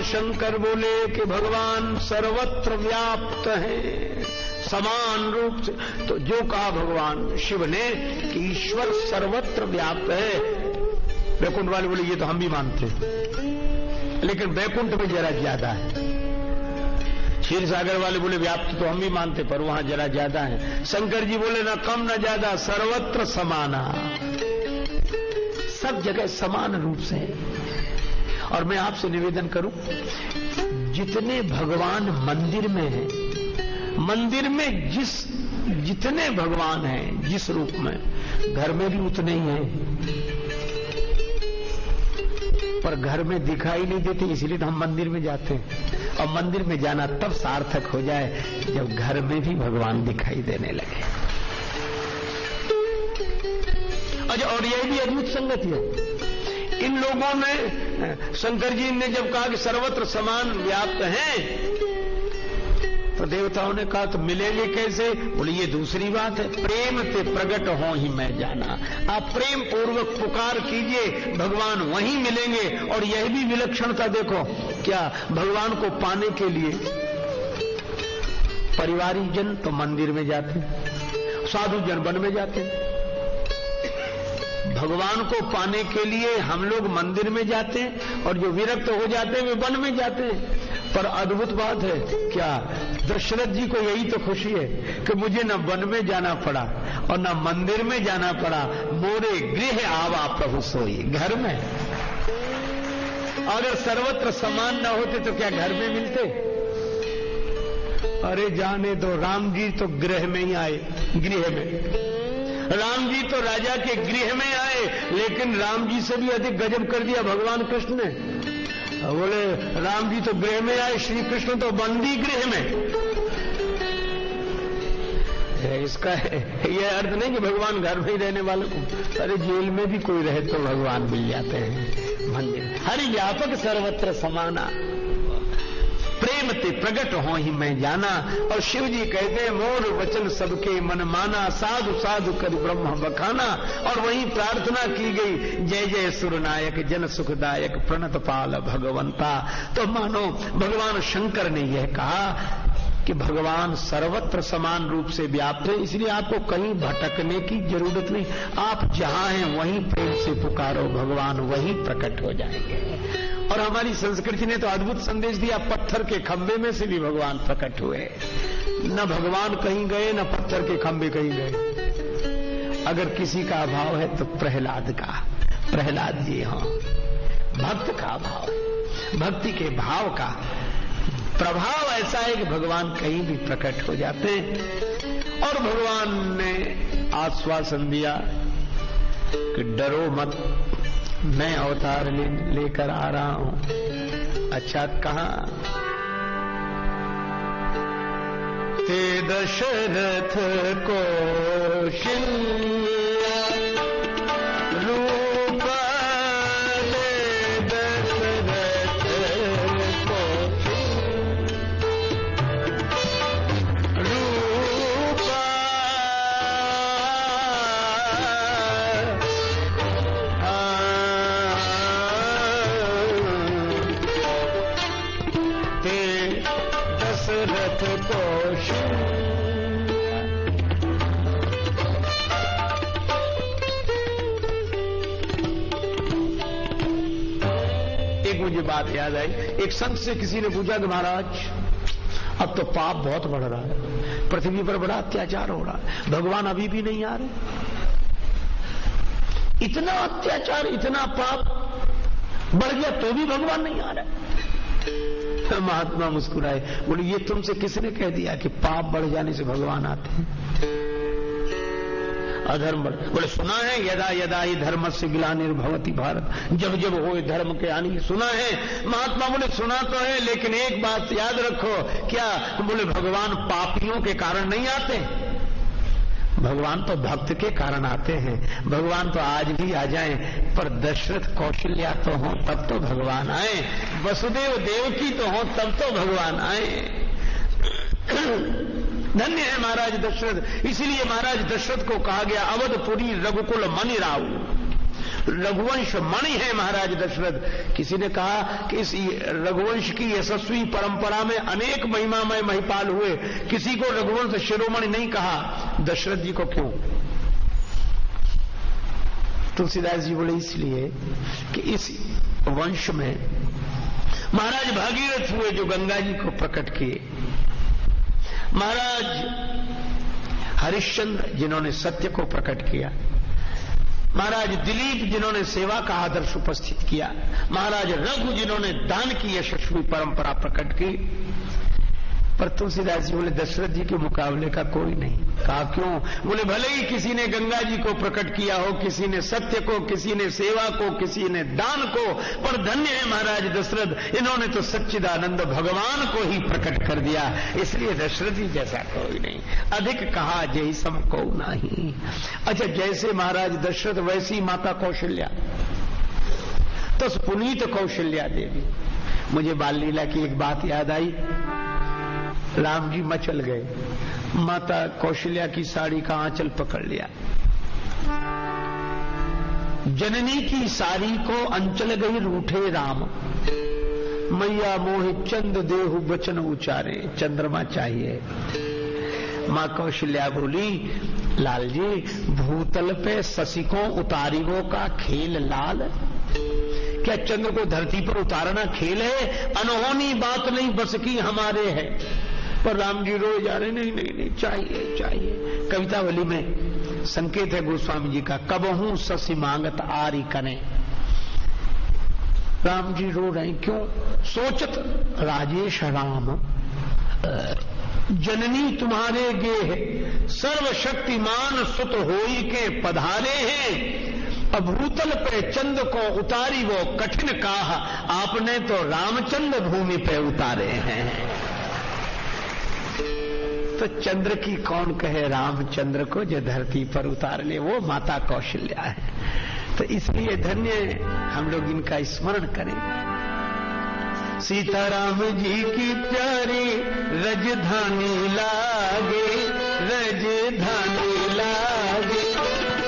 शंकर बोले कि भगवान सर्वत्र व्याप्त हैं, समान रूप से। तो जो कहा भगवान शिव ने कि ईश्वर सर्वत्र व्याप्त है, बैकुंठ वाले बोले ये तो हम भी मानते हैं, लेकिन बैकुंठ में जरा ज्यादा है। क्षीर सागर वाले बोले व्याप्त तो हम भी मानते, पर वहां जरा ज्यादा है। शंकर जी बोले ना कम ना ज्यादा, सर्वत्र समाना, सब जगह समान रूप से है। और मैं आपसे निवेदन करूं, जितने भगवान मंदिर में हैं, मंदिर में जितने भगवान हैं जिस रूप में, घर में भी उतने ही हैं, पर घर में दिखाई नहीं देते, इसलिए तो हम मंदिर में जाते हैं। और मंदिर में जाना तब सार्थक हो जाए जब घर में भी भगवान दिखाई देने लगे। और यह भी अद्भुत संगति है। इन लोगों ने, शंकर जी ने जब कहा कि सर्वत्र समान व्याप्त हैं, तो देवताओं ने कहा तो मिलेंगे कैसे? बोले ये दूसरी बात है, प्रेम ते प्रकट हो ही मैं जाना। आप प्रेम पूर्वक पुकार कीजिए, भगवान वहीं मिलेंगे। और यह भी विलक्षणता देखो, क्या भगवान को पाने के लिए परिवारिक जन तो मंदिर में जाते, साधु जन वन में जाते। भगवान को पाने के लिए हम लोग मंदिर में जाते हैं और जो विरक्त हो जाते हैं वे वन में जाते हैं। पर अद्भुत बात है, क्या दशरथ जी को यही तो खुशी है कि मुझे न वन में जाना पड़ा और न मंदिर में जाना पड़ा, मोरे गृह आवा प्रभु सोई, घर में। अगर सर्वत्र समान न होते तो क्या घर में मिलते? अरे जाने दो, राम जी तो गृह में ही आए, गृह में। राम जी तो राजा के गृह में आए, लेकिन राम जी से भी अधिक गजब कर दिया भगवान कृष्ण ने। बोले राम जी तो गृह में आए, श्री कृष्ण तो बंदी गृह में। इसका यह अर्थ नहीं कि भगवान घर में ही रहने वालों को, अरे जेल में भी कोई रहे तो भगवान मिल जाते हैं मंदिर। हरि व्यापक सर्वत्र समाना, प्रेम ते प्रकट हो ही मैं जाना। और शिव जी कहते हैं मोर वचन सबके मन माना, साधु साधु कर ब्रह्म बखाना। और वहीं प्रार्थना की गई, जय जय सुरनायक जन सुखदायक प्रणत पाल भगवंता। तो मानो भगवान शंकर ने यह कहा कि भगवान सर्वत्र समान रूप से व्याप्त है, इसलिए आपको कहीं भटकने की जरूरत नहीं। आप जहां हैं वहीं प्रेम से पुकारो, भगवान वहीं प्रकट हो जाएंगे। और हमारी संस्कृति ने तो अद्भुत संदेश दिया, पत्थर के खंभे में से भी भगवान प्रकट हुए। न भगवान कहीं गए, न पत्थर के खंभे कहीं गए। अगर किसी का अभाव है तो प्रहलाद का, प्रहलाद जी हो, भक्त का अभाव है, भक्ति के भाव का प्रभाव ऐसा है कि भगवान कहीं भी प्रकट हो जाते हैं। और भगवान ने आश्वासन दिया कि डरो मत, मैं अवतार लेकर आ रहा हूं। अच्छा कहा? ते दशरथ कौशल्या रूप ले दशरथ रूप ते दशरथ कौशल्या। मुझे बात याद आई, एक संत से किसी ने पूछा कि महाराज अब तो पाप बहुत बढ़ रहा है, पृथ्वी पर बड़ा अत्याचार हो रहा है, भगवान अभी भी नहीं आ रहे? इतना अत्याचार, इतना पाप बढ़ गया तो भी भगवान नहीं आ रहा? महात्मा मुस्कुराए, बोले ये तुमसे किसने कह दिया कि पाप बढ़ जाने से भगवान आते हैं? अधर्म, बोले सुना है, यदा यदा ही धर्म से ग्लानिर्भवति भारत, जब जब हो धर्म के हानि, सुना है। महात्मा बोले सुना तो है, लेकिन एक बात याद रखो। क्या? बोले भगवान पापियों के कारण नहीं आते, भगवान तो भक्त के कारण आते हैं। भगवान तो आज भी आ जाएं, पर दशरथ कौशल्या तो हो तब तो भगवान आए, वसुदेव देवकी तो हो तब तो भगवान आए। धन्य है महाराज दशरथ। इसीलिए महाराज दशरथ को कहा गया अवधपुरी रघुकुल मणि राव, रघुवंश मणि है महाराज दशरथ। किसी ने कहा कि इस रघुवंश की यशस्वी परंपरा में अनेक महिमामय महिपाल हुए, किसी को रघुवंश शिरोमणि नहीं कहा। दशरथ जी को क्यों? तुलसीदास जी बोले इसलिए कि इस वंश में महाराज भागीरथ हुए जो गंगा जी को प्रकट किए, महाराज हरिश्चंद्र जिन्होंने सत्य को प्रकट किया, महाराज दिलीप जिन्होंने सेवा का आदर्श उपस्थित किया, महाराज रघु जिन्होंने दान की यशस्वी परंपरा प्रकट की, पर तुलसीदास जी बोले दशरथ जी के मुकाबले का कोई नहीं। कहा क्यों? बोले भले ही किसी ने गंगा जी को प्रकट किया हो, किसी ने सत्य को, किसी ने सेवा को, किसी ने दान को, पर धन्य है महाराज दशरथ, इन्होंने तो सच्चिदानंद भगवान को ही प्रकट कर दिया, इसलिए दशरथ जी जैसा कोई नहीं। अधिक कहा जय सम को नहीं। अच्छा, जैसे महाराज दशरथ वैसी माता कौशल्या, तो पुनीत कौशल्या देवी। मुझे बाल लीला की एक बात याद आई। राम जी मचल गए, माता कौशल्या की साड़ी का आंचल पकड़ लिया। जननी की साड़ी को अंचल गई रूठे राम, मैया मोहि चंद देहु वचन उचारे। चंद्रमा चाहिए। मां कौशल्या बोली, लाल जी भूतल पे ससिकों उतारिवों का खेल लाल। क्या चंद्र को धरती पर उतारना खेल है? अनहोनी बात नहीं बस की हमारे है। पर राम जी रोए जा रहे, नहीं नहीं नहीं, चाहिए चाहिए। कवितावली में संकेत है गोस्वामी जी का, कबहू ससी मांगत आरी कने। राम जी रो रहे, क्यों? सोचत राजेश राम जननी तुम्हारे गे, सर्वशक्तिमान सुत होई के पधारे हैं। अभूतल पे चंद को उतारी वो कठिन काह, आपने तो रामचंद्र भूमि पे उतारे हैं। तो चंद्र की कौन कहे रामचंद्र को जो धरती पर उतार ले, वो माता कौशल्या है। तो इसलिए धन्य हम लोग इनका स्मरण करें। सीताराम जी की प्यारी रजधानी लागे, रजधानी लागे,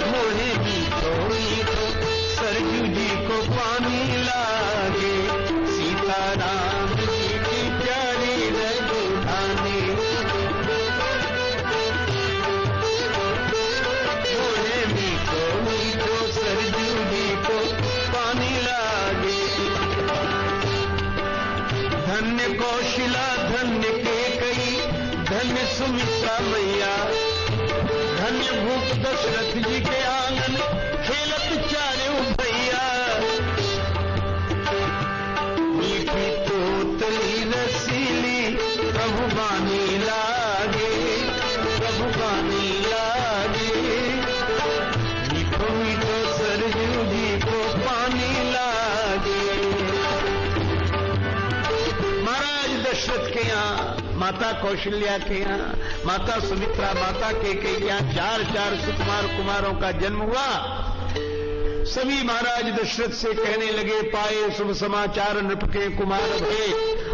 मोहे जी को सरजू जी को पानी लागे। सीताराम जी की प्यारी रजधानी, मोहे जी को सरजू जी को पानी लागे। धन्य कौशिला धन्य केकई, धन्य सुमित्रा मैया, धन्य भूप दशरथ जी के आंगन खेलत चारे भैया। मीठी तोतली रसीली प्रभु बानी लागे, प्रभु बानी लागे। मीठो मीठो सरजू जी को पानी लागे। दशरथ के यहाँ, माता कौशल्या के यहाँ, माता सुमित्रा, माता के यहाँ चार सुकुमार कुमारों का जन्म हुआ। सभी महाराज दशरथ से कहने लगे, पाए शुभ समाचार नृप के कुमार भये,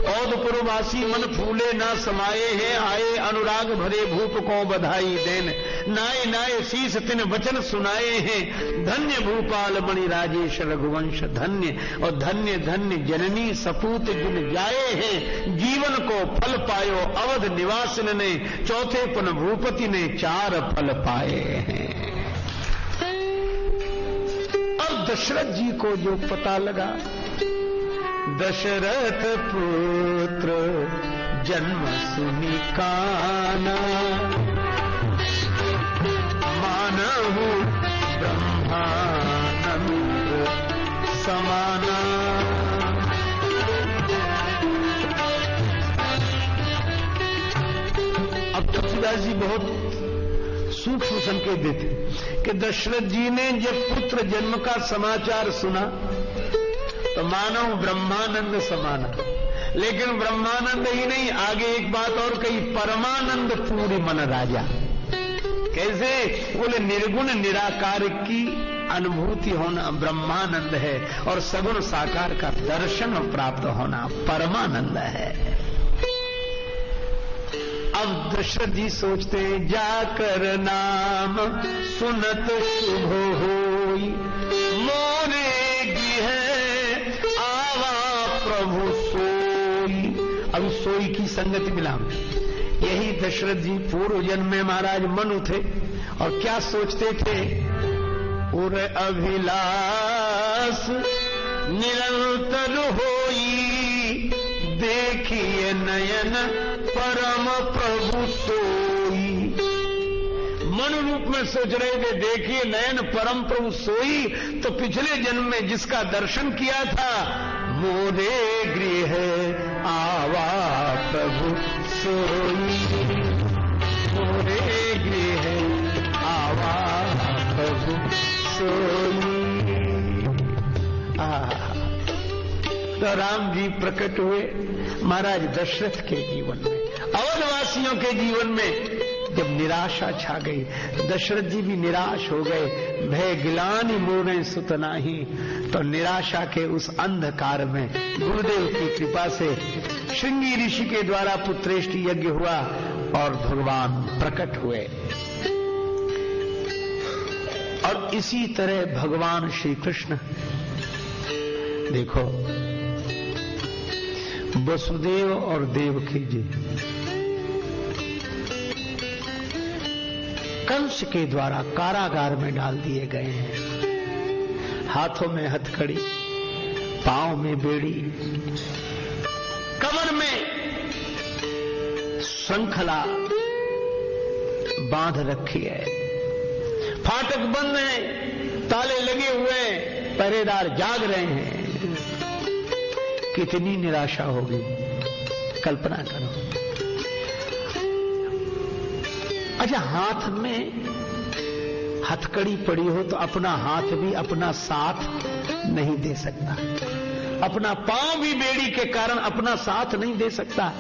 औदपुरवासी मन फूले ना समाये हैं, आए अनुराग भरे भूप को बधाई देन, नाए नाए शीस तिन वचन सुनाए हैं। धन्य भूपाल मणि राजेश रघुवंश धन्य, और धन्य धन्य जननी सपूत जिन जाए हैं। जीवन को फल पायो अवध निवासिन ने, चौथे पुन भूपति ने चार फल पाए हैं। और दशरथ जी को जो पता लगा, दशरथ पुत्र जन्म सुनि काना, मानहु ब्रह्मानंद समाना। अब तुलसीदास जी बहुत सूक्ष्म संकेत देते कि दशरथ जी ने जब पुत्र जन्म का समाचार सुना तो मानव ब्रह्मानंद समाना। लेकिन ब्रह्मानंद ही नहीं, आगे एक बात और कही, परमानंद पूरी मन राजा। कैसे? बोले निर्गुण निराकार की अनुभूति होना ब्रह्मानंद है, और सगुण साकार का दर्शन प्राप्त होना परमानंद है। अब दशरथ जी सोचते हैं, जाकर नाम सुनत शुभ होई, मोरे गृह आवा प्रभु सोई। अब सोई की संगति मिला। यही दशरथ जी पूर्व जन्म में महाराज मनु थे, और क्या सोचते थे? उर अभिलाष निरंतर होई, देखिए नयन परम प्रभु सोई। मन रूप में सोच रहे थे, देखिए नयन परम प्रभु सोई। तो पिछले जन्म में जिसका दर्शन किया था, मोरे गृह आवा प्रभु सोई मोरे गृह आवा प्रभु सोई। तो राम जी प्रकट हुए महाराज दशरथ के जीवन में, अवधवासियों के जीवन में जब निराशा छा गई, दशरथ जी भी निराश हो गए। भय गिलानि मोरे सुत नाही, तो निराशा के उस अंधकार में गुरुदेव की कृपा से श्रृंगी ऋषि के द्वारा पुत्रेष्टि यज्ञ हुआ और भगवान प्रकट हुए। और इसी तरह भगवान श्री कृष्ण देखो, वसुदेव और देवकी जी कंस के द्वारा कारागार में डाल दिए गए हैं। हाथों में हथकड़ी, पांव में बेड़ी, कमर में श्रृंखला बांध रखी है, फाटक बंद है, ताले लगे हुए हैं, पहरेदार जाग रहे हैं। कितनी निराशा होगी, कल्पना करो। अच्छा, हाथ में हथकड़ी पड़ी हो तो अपना हाथ भी अपना साथ नहीं दे सकता, अपना पांव भी बेड़ी के कारण अपना साथ नहीं दे सकता।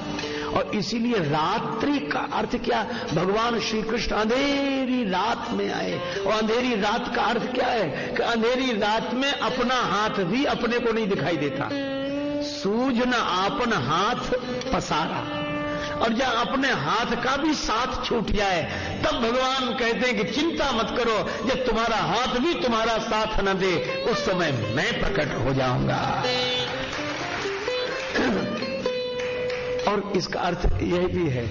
और इसीलिए रात्रि का अर्थ क्या, भगवान श्री कृष्ण अंधेरी रात में आए। और अंधेरी रात का अर्थ क्या है कि अंधेरी रात में अपना हाथ भी अपने को नहीं दिखाई देता। सूझ न आपन हाथ पसारा, और जब अपने हाथ का भी साथ छूट जाए तब भगवान कहते हैं कि चिंता मत करो, जब तुम्हारा हाथ भी तुम्हारा साथ न दे उस समय मैं प्रकट हो जाऊंगा। और इसका अर्थ यह भी है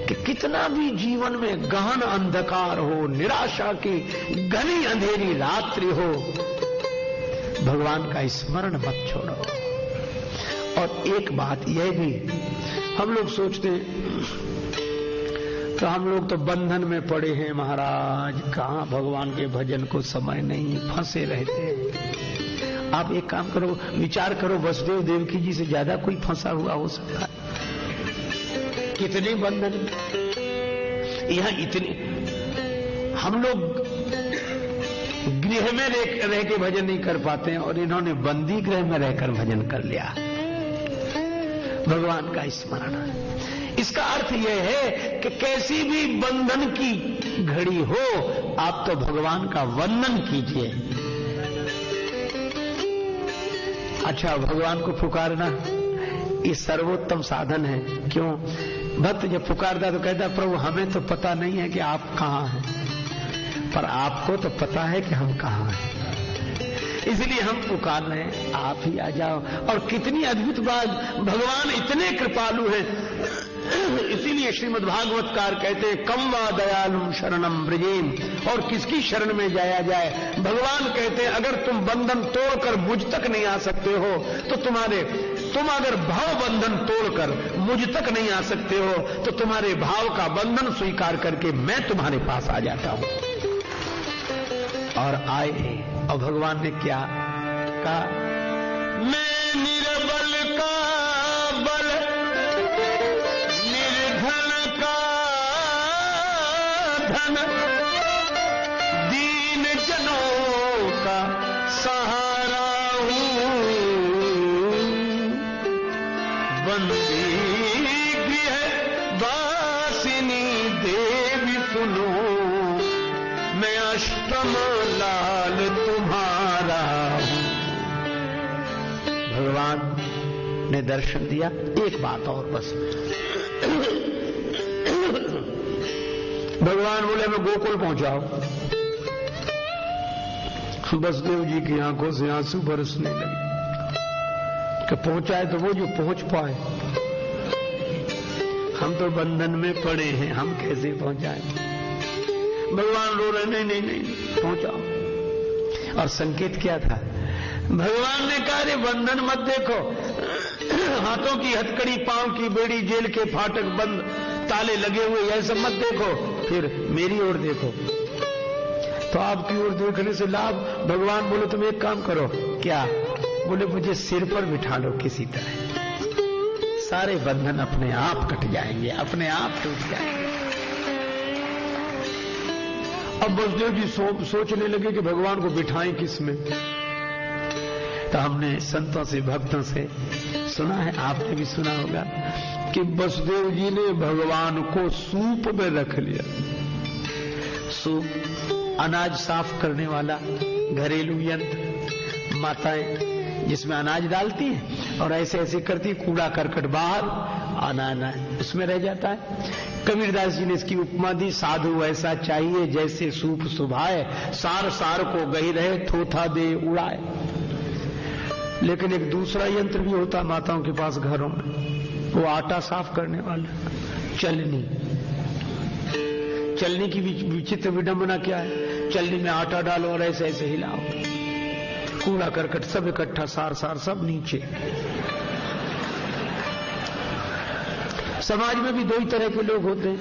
कि कितना भी जीवन में गहन अंधकार हो, निराशा की घनी अंधेरी रात्रि हो, भगवान का स्मरण मत छोड़ो। और एक बात यह भी, हम लोग सोचते हैं तो हम लोग तो बंधन में पड़े हैं महाराज, कहां भगवान के भजन को समय नहीं, फंसे रहते हैं। आप एक काम करो, विचार करो, वसुदेव देवकी जी से ज्यादा कोई फंसा हुआ हो सकता है? कितने बंधन, यहां इतने, हम लोग गृह में रह के भजन नहीं कर पाते हैं और इन्होंने बंदी गृह में रहकर भजन कर लिया। भगवान का स्मरण, इसका अर्थ यह है कि कैसी भी बंधन की घड़ी हो, आप तो भगवान का वंदन कीजिए। अच्छा, भगवान को पुकारना ये सर्वोत्तम साधन है। क्यों? भक्त जब पुकारता तो कहता प्रभु हमें तो पता नहीं है कि आप कहां हैं, पर आपको तो पता है कि हम कहां हैं, इसलिए हम पुकार रहे हैं, आप ही आ जाओ। और कितनी अद्भुत बात, भगवान इतने कृपालु हैं, इसीलिए श्रीमद् भागवतकार कहते हैं कम वा दयालुम शरणम ब्रजेम, और किसकी शरण में जाया जाए। भगवान कहते हैं अगर तुम बंधन तोड़कर मुझ तक नहीं आ सकते हो तो तुम अगर भाव बंधन तोड़कर मुझ तक नहीं आ सकते हो तो तुम्हारे भाव का बंधन स्वीकार करके मैं तुम्हारे पास आ जाता हूं। और आए, और भगवान ने क्या कहा, मैं निर्बल का बल, निर्धन का धन, दीन जनों का सहारा हूं, बंदी गृह वासिनी देवी सुनो, मैं अष्टम लाल तुम्हारा हूं। भगवान ने दर्शन दिया। एक बात और बस, भगवान बोले मैं गोकुल पहुंचाओ। वसुदेव जी की आंखों से आंसू बरसने लगे कि पहुंचाए तो वो जो पहुंच पाए, हम तो बंधन में पड़े हैं, हम कैसे पहुंचाएं। भगवान रो रहे, नहीं नहीं नहीं पहुंचाओ। और संकेत क्या था, भगवान ने कहा रे बंधन मत देखो, हाथों की हथकड़ी, पांव की बेड़ी, जेल के फाटक बंद, ताले लगे हुए, यह सब मत देखो, फिर मेरी ओर देखो। तो आपकी ओर देखने से लाभ, भगवान बोले तुम एक काम करो। क्या? बोले मुझे सिर पर बिठा लो किसी तरह, सारे बंधन अपने आप कट जाएंगे, अपने आप टूट जाएंगे। अब बसदेव जी सोचने लगे कि भगवान को बिठाएं किसमें। तो हमने संतों से, भक्तों से सुना है, आपने भी सुना होगा कि बसदेव जी ने भगवान को सूप में रख लिया। सूप अनाज साफ करने वाला घरेलू यंत्र, माताएं जिसमें अनाज डालती हैं और ऐसे ऐसे करती, कूड़ा करकट बाहर, आना उसमें रह जाता है। कबीरदास जी ने इसकी उपमा दी, साधु ऐसा चाहिए जैसे सूप सुभाए, सार सार को गही रहे, थोथा दे उड़ाए। लेकिन एक दूसरा यंत्र भी होता माताओं के पास घरों में, वो आटा साफ करने वाला चलनी। चलनी की विचित्र विडंबना क्या है? चलनी में आटा डालो और ऐसे ऐसे हिलाओ, कूड़ा करकट सब इकट्ठा, सार सार सब नीचे। समाज में भी दो ही तरह के लोग होते हैं,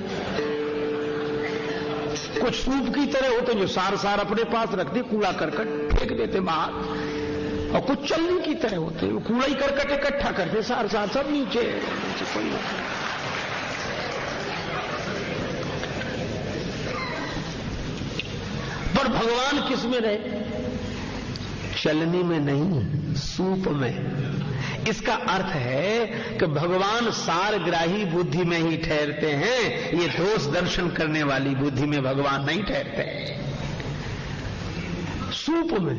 कुछ सूप की तरह होते हैं जो सार सार अपने पास रखते, कूड़ा करकट फेंक देते बाहर, और कुछ चलनी की तरह होते हैं, कूड़ा ही करकट इकट्ठा करते, सार सार सब नीचे। कोई पर भगवान किस में रहे? चलनी में नहीं, सूप में। इसका अर्थ है कि भगवान सारग्राही बुद्धि में ही ठहरते हैं, ये दोष दर्शन करने वाली बुद्धि में भगवान नहीं ठहरते, सूप में।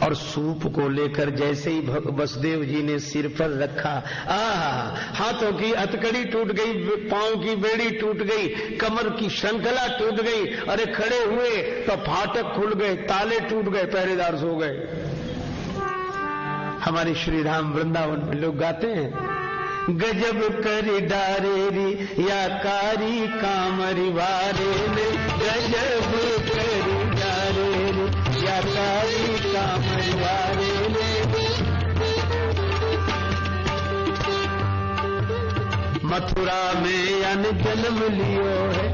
और सूप को लेकर जैसे ही वसुदेव जी ने सिर पर रखा, हाथों की हथकड़ी टूट गई, पांव की बेड़ी टूट गई, कमर की श्रृंखला टूट गई। अरे खड़े हुए तो फाटक खुल गए, ताले टूट गए, पहरेदार सो गए। हमारे श्री राम वृंदावन में लोग गाते हैं, गजब करी डारेरी या कारी कामरी वारे ने, गजब करी डारेरी या कारी कामरी वारे ने। मथुरा में अन जन्म लियो है,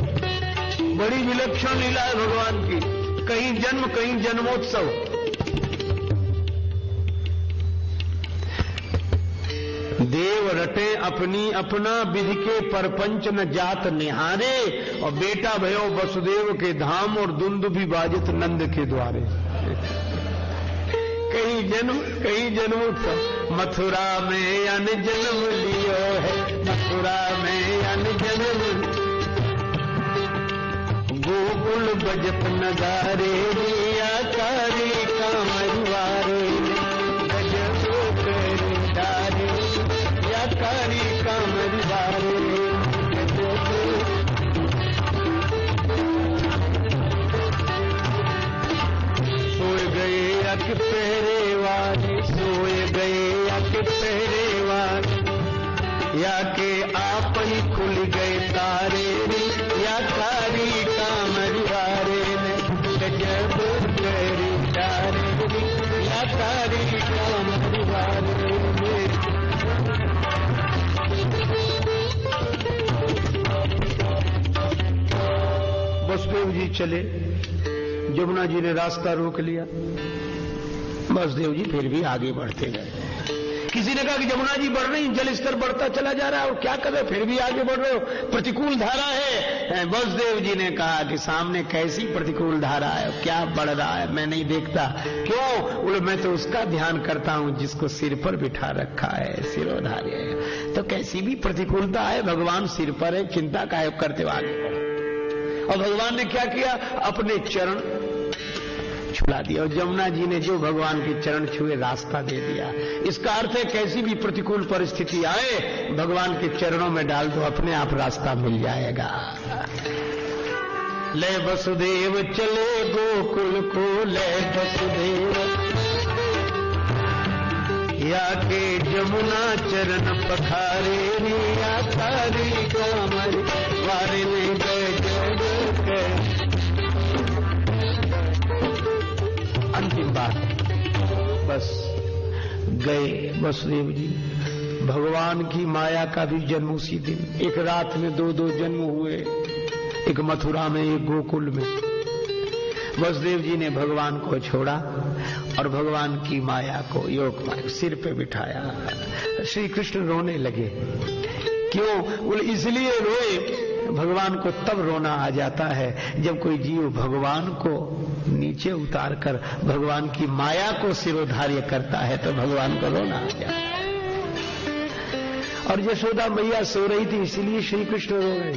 बड़ी विलक्षण लीला है भगवान की, कहीं जन्म कहीं जन्मोत्सव। देव रटे अपनी अपना, विधि के परपंच न जात निहारे, और बेटा भयो वसुदेव के धाम, और दुंदुभि बाजित नंद के द्वारे। कहीं जन्मोत्सव। मथुरा में अन जन्म लियो है, मथुरा में अन जन्म, गोकुल बजत नगारे रिया कारी कामरवारे, गजब करी डारे या कारी कामरवारे। सोए गए अक पहरे वाले, सोए गए अक पहरे वाले, या के आप ही खुल गए तारे रे, या कारी कामरवारे ने, गजब करी डारे रे, या कारी कामरवारे ने। वसुदेव जी चले, जमुना जी ने रास्ता रोक लिया, वसुदेव जी फिर भी आगे बढ़ते गए। किसी ने कहा कि जमुना जी बढ़ रही, जल स्तर बढ़ता चला जा रहा है, और क्या कर रहे हो, फिर भी आगे बढ़ रहे हो, प्रतिकूल धारा है। वसुदेव जी ने कहा कि सामने कैसी प्रतिकूल धारा है, क्या बढ़ रहा है, मैं नहीं देखता। क्यों? बोले मैं तो उसका ध्यान करता हूं जिसको सिर पर बिठा रखा है, सिरोधार्य है। तो कैसी भी प्रतिकूलता है, भगवान सिर पर है, चिंता काहे करते हो, आगे बढ़ो। और भगवान ने क्या किया? अपने चरण छुला दिया, और जमुना जी ने जो भगवान के चरण छुए रास्ता दे दिया। इसका अर्थ है कैसी भी प्रतिकूल परिस्थिति आए, भगवान के चरणों में डाल दो, अपने आप रास्ता मिल जाएगा। ले वसुदेव चले गोकुल को, ले वसुदेव या के जमुना चरण पखारे, रिया कारी कामर वारे ने गजब कर। अंतिम बात, बस गए वसुदेव जी। भगवान की माया का भी जन्म उसी दिन, एक रात में दो जन्म हुए, एक मथुरा में एक गोकुल में। वसुदेव जी ने भगवान को छोड़ा और भगवान की माया को, योग माया सिर पे बिठाया। श्री कृष्ण रोने लगे। क्यों? बोले इसलिए रोए, भगवान को तब रोना आ जाता है जब कोई जीव भगवान को नीचे उतार कर भगवान की माया को सिरोधार्य करता है, तो भगवान को रोना आ जाता है। और यशोदा मैया सो रही थी, इसलिए श्री कृष्ण रो रहे।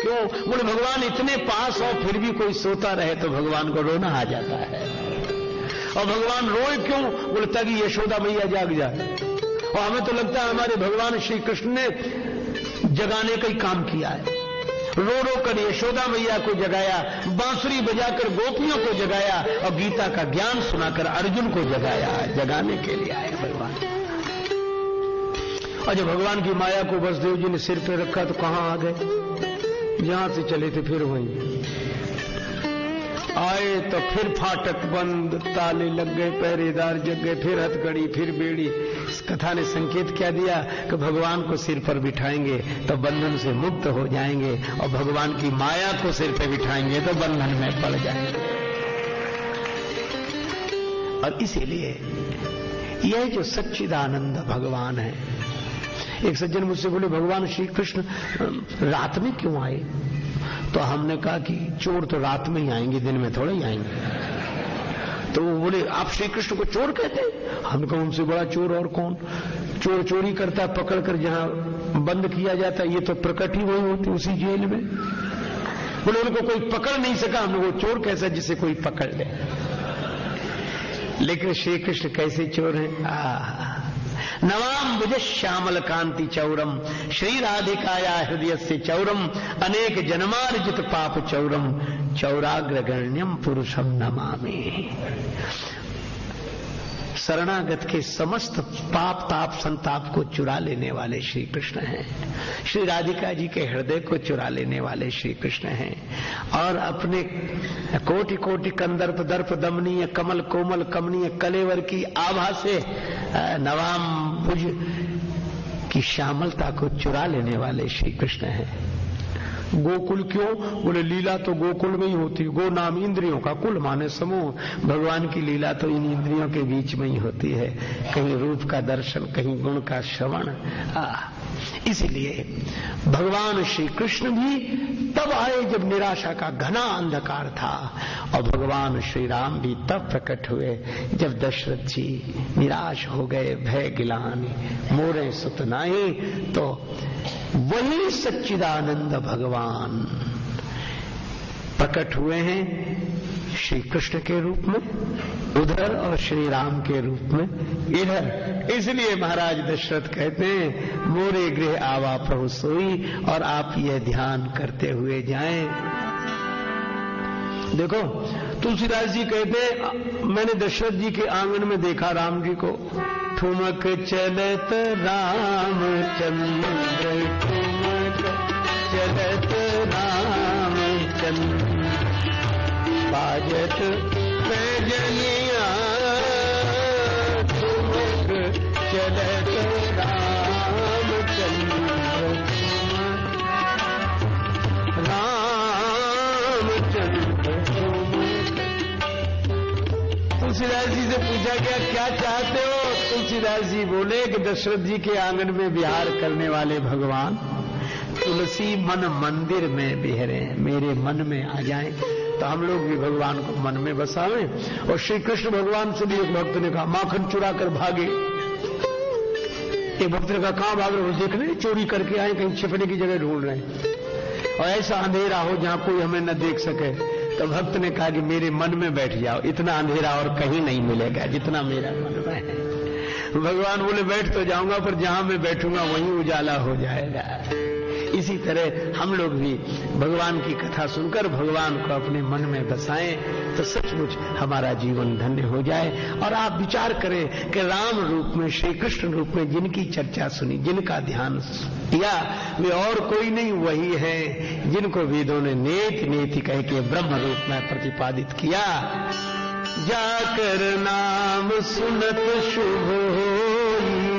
क्यों? बोले भगवान इतने पास और फिर भी कोई सोता रहे तो भगवान को रोना आ जाता है। और भगवान रोए क्यों? बोले ताकि यशोदा मैया जाग जाए। और हमें तो लगता है हमारे भगवान श्री कृष्ण ने जगाने का ही काम किया है। रो रो कर यशोदा मैया को जगाया, बांसुरी बजाकर गोपियों को जगाया और गीता का ज्ञान सुनाकर अर्जुन को जगाया। जगाने के लिए आए भगवान। और जब भगवान की माया को वसुदेव जी ने सिर पे रखा तो कहां आ गए? जहां से चले थे फिर वहीं आए। तो फिर फाटक बंद, ताले लग गए, पहरेदार जग गए, फिर हथकड़ी, फिर बेड़ी। इस कथा ने संकेत क्या दिया कि भगवान को सिर पर बिठाएंगे तो बंधन से मुक्त हो जाएंगे, और भगवान की माया को सिर पर बिठाएंगे तो बंधन में पड़ जाएंगे। और इसीलिए यह जो सच्चिदानंद भगवान है। एक सज्जन मुझसे बोले भगवान श्री कृष्ण रात में क्यों आए? तो हमने कहा कि चोर तो रात में ही आएंगे, दिन में थोड़ा ही आएंगे। तो वो बोले आप श्री कृष्ण को चोर कहते हैं? हमने कहा उनसे बड़ा चोर और कौन? चोर चोरी करता है, पकड़कर जहां बंद किया जाता है, ये तो प्रकट ही वही होती उसी जेल में। बोले उनको कोई पकड़ नहीं सका। हमने वो चोर कैसा जिसे कोई पकड़ ले? लेकिन श्री कृष्ण कैसे चोर हैं? नवाम भुज श्यामल कांति चौरम श्री राधिकाया हृदय से चौरम अनेक जन्मार्जित पाप चौरम चौराग्रगण्यम पुरुषम नमामि। शरणागत के समस्त पाप ताप संताप को चुरा लेने वाले श्री कृष्ण हैं। श्री राधिका जी के हृदय को चुरा लेने वाले श्री कृष्ण हैं। और अपने कोटि कोटि कंदर्प दर्प दमनीय कमल कोमल कमनीय कलेवर की आभा से नवाम भुज की श्यामलता को चुरा लेने वाले श्री कृष्ण हैं। गोकुल क्यों? बोले लीला तो गोकुल में ही होती है। गो नाम इंद्रियों का, कुल माने समूह। भगवान की लीला तो इन इंद्रियों के बीच में ही होती है। कहीं रूप का दर्शन, कहीं गुण का श्रवण। इसलिए भगवान श्री कृष्ण भी तब आए जब निराशा का घना अंधकार था, और भगवान श्री राम भी तब प्रकट हुए जब दशरथ जी निराश हो गए, भय गिलानी मोरे सुत नाहि। तो वही सच्चिदानंद भगवान प्रकट हुए हैं श्री कृष्ण के रूप में उधर और श्री राम के रूप में इधर। इसलिए महाराज दशरथ कहते हैं मोरे गृह आवा प्रभु सोई, और आप यह ध्यान करते हुए जाएं। देखो तुलसीदास जी कहते मैंने दशरथ जी के आंगन में देखा राम जी को। ठुमक चलत रामचंद्र, ठुमक चलत रामचंद्र, बाजत पैजनिया ठुमक चलत रामचंद्र, रामचंद्र। तुलसीदास जी से पूछा गया क्या चाहते हो? तुलसीदास जी बोले कि दशरथ जी के आंगन में विहार करने वाले भगवान तुलसी मन मंदिर में बिहरे, मेरे मन में आ जाएं, तो हम लोग भी भगवान को मन में बसावें। और श्री कृष्ण भगवान से भी एक भक्त ने कहा माखन चुरा कर भागे। एक भक्त ने कहा कहां भाग रहे हो? देख रहे चोरी करके आए, कहीं छिपने की जगह ढूंढ रहे हैं, और ऐसा अंधेरा हो जहां कोई हमें न देख सके। तो भक्त ने कहा कि मेरे मन में बैठ जाओ, इतना अंधेरा और कहीं नहीं मिलेगा जितना मेरा मन में है। भगवान बोले बैठ तो जाऊंगा, पर जहां मैं बैठूंगा वहीं उजाला हो जाएगा। इसी तरह हम लोग भी भगवान की कथा सुनकर भगवान को अपने मन में बसाएं तो सचमुच हमारा जीवन धन्य हो जाए। और आप विचार करें कि राम रूप में, श्री कृष्ण रूप में जिनकी चर्चा सुनी, जिनका ध्यान किया, वे और कोई नहीं, वही है जिनको वेदों ने नेति नेति कह के ब्रह्म रूप में प्रतिपादित किया। जाकर नाम सुनत शुभ होई,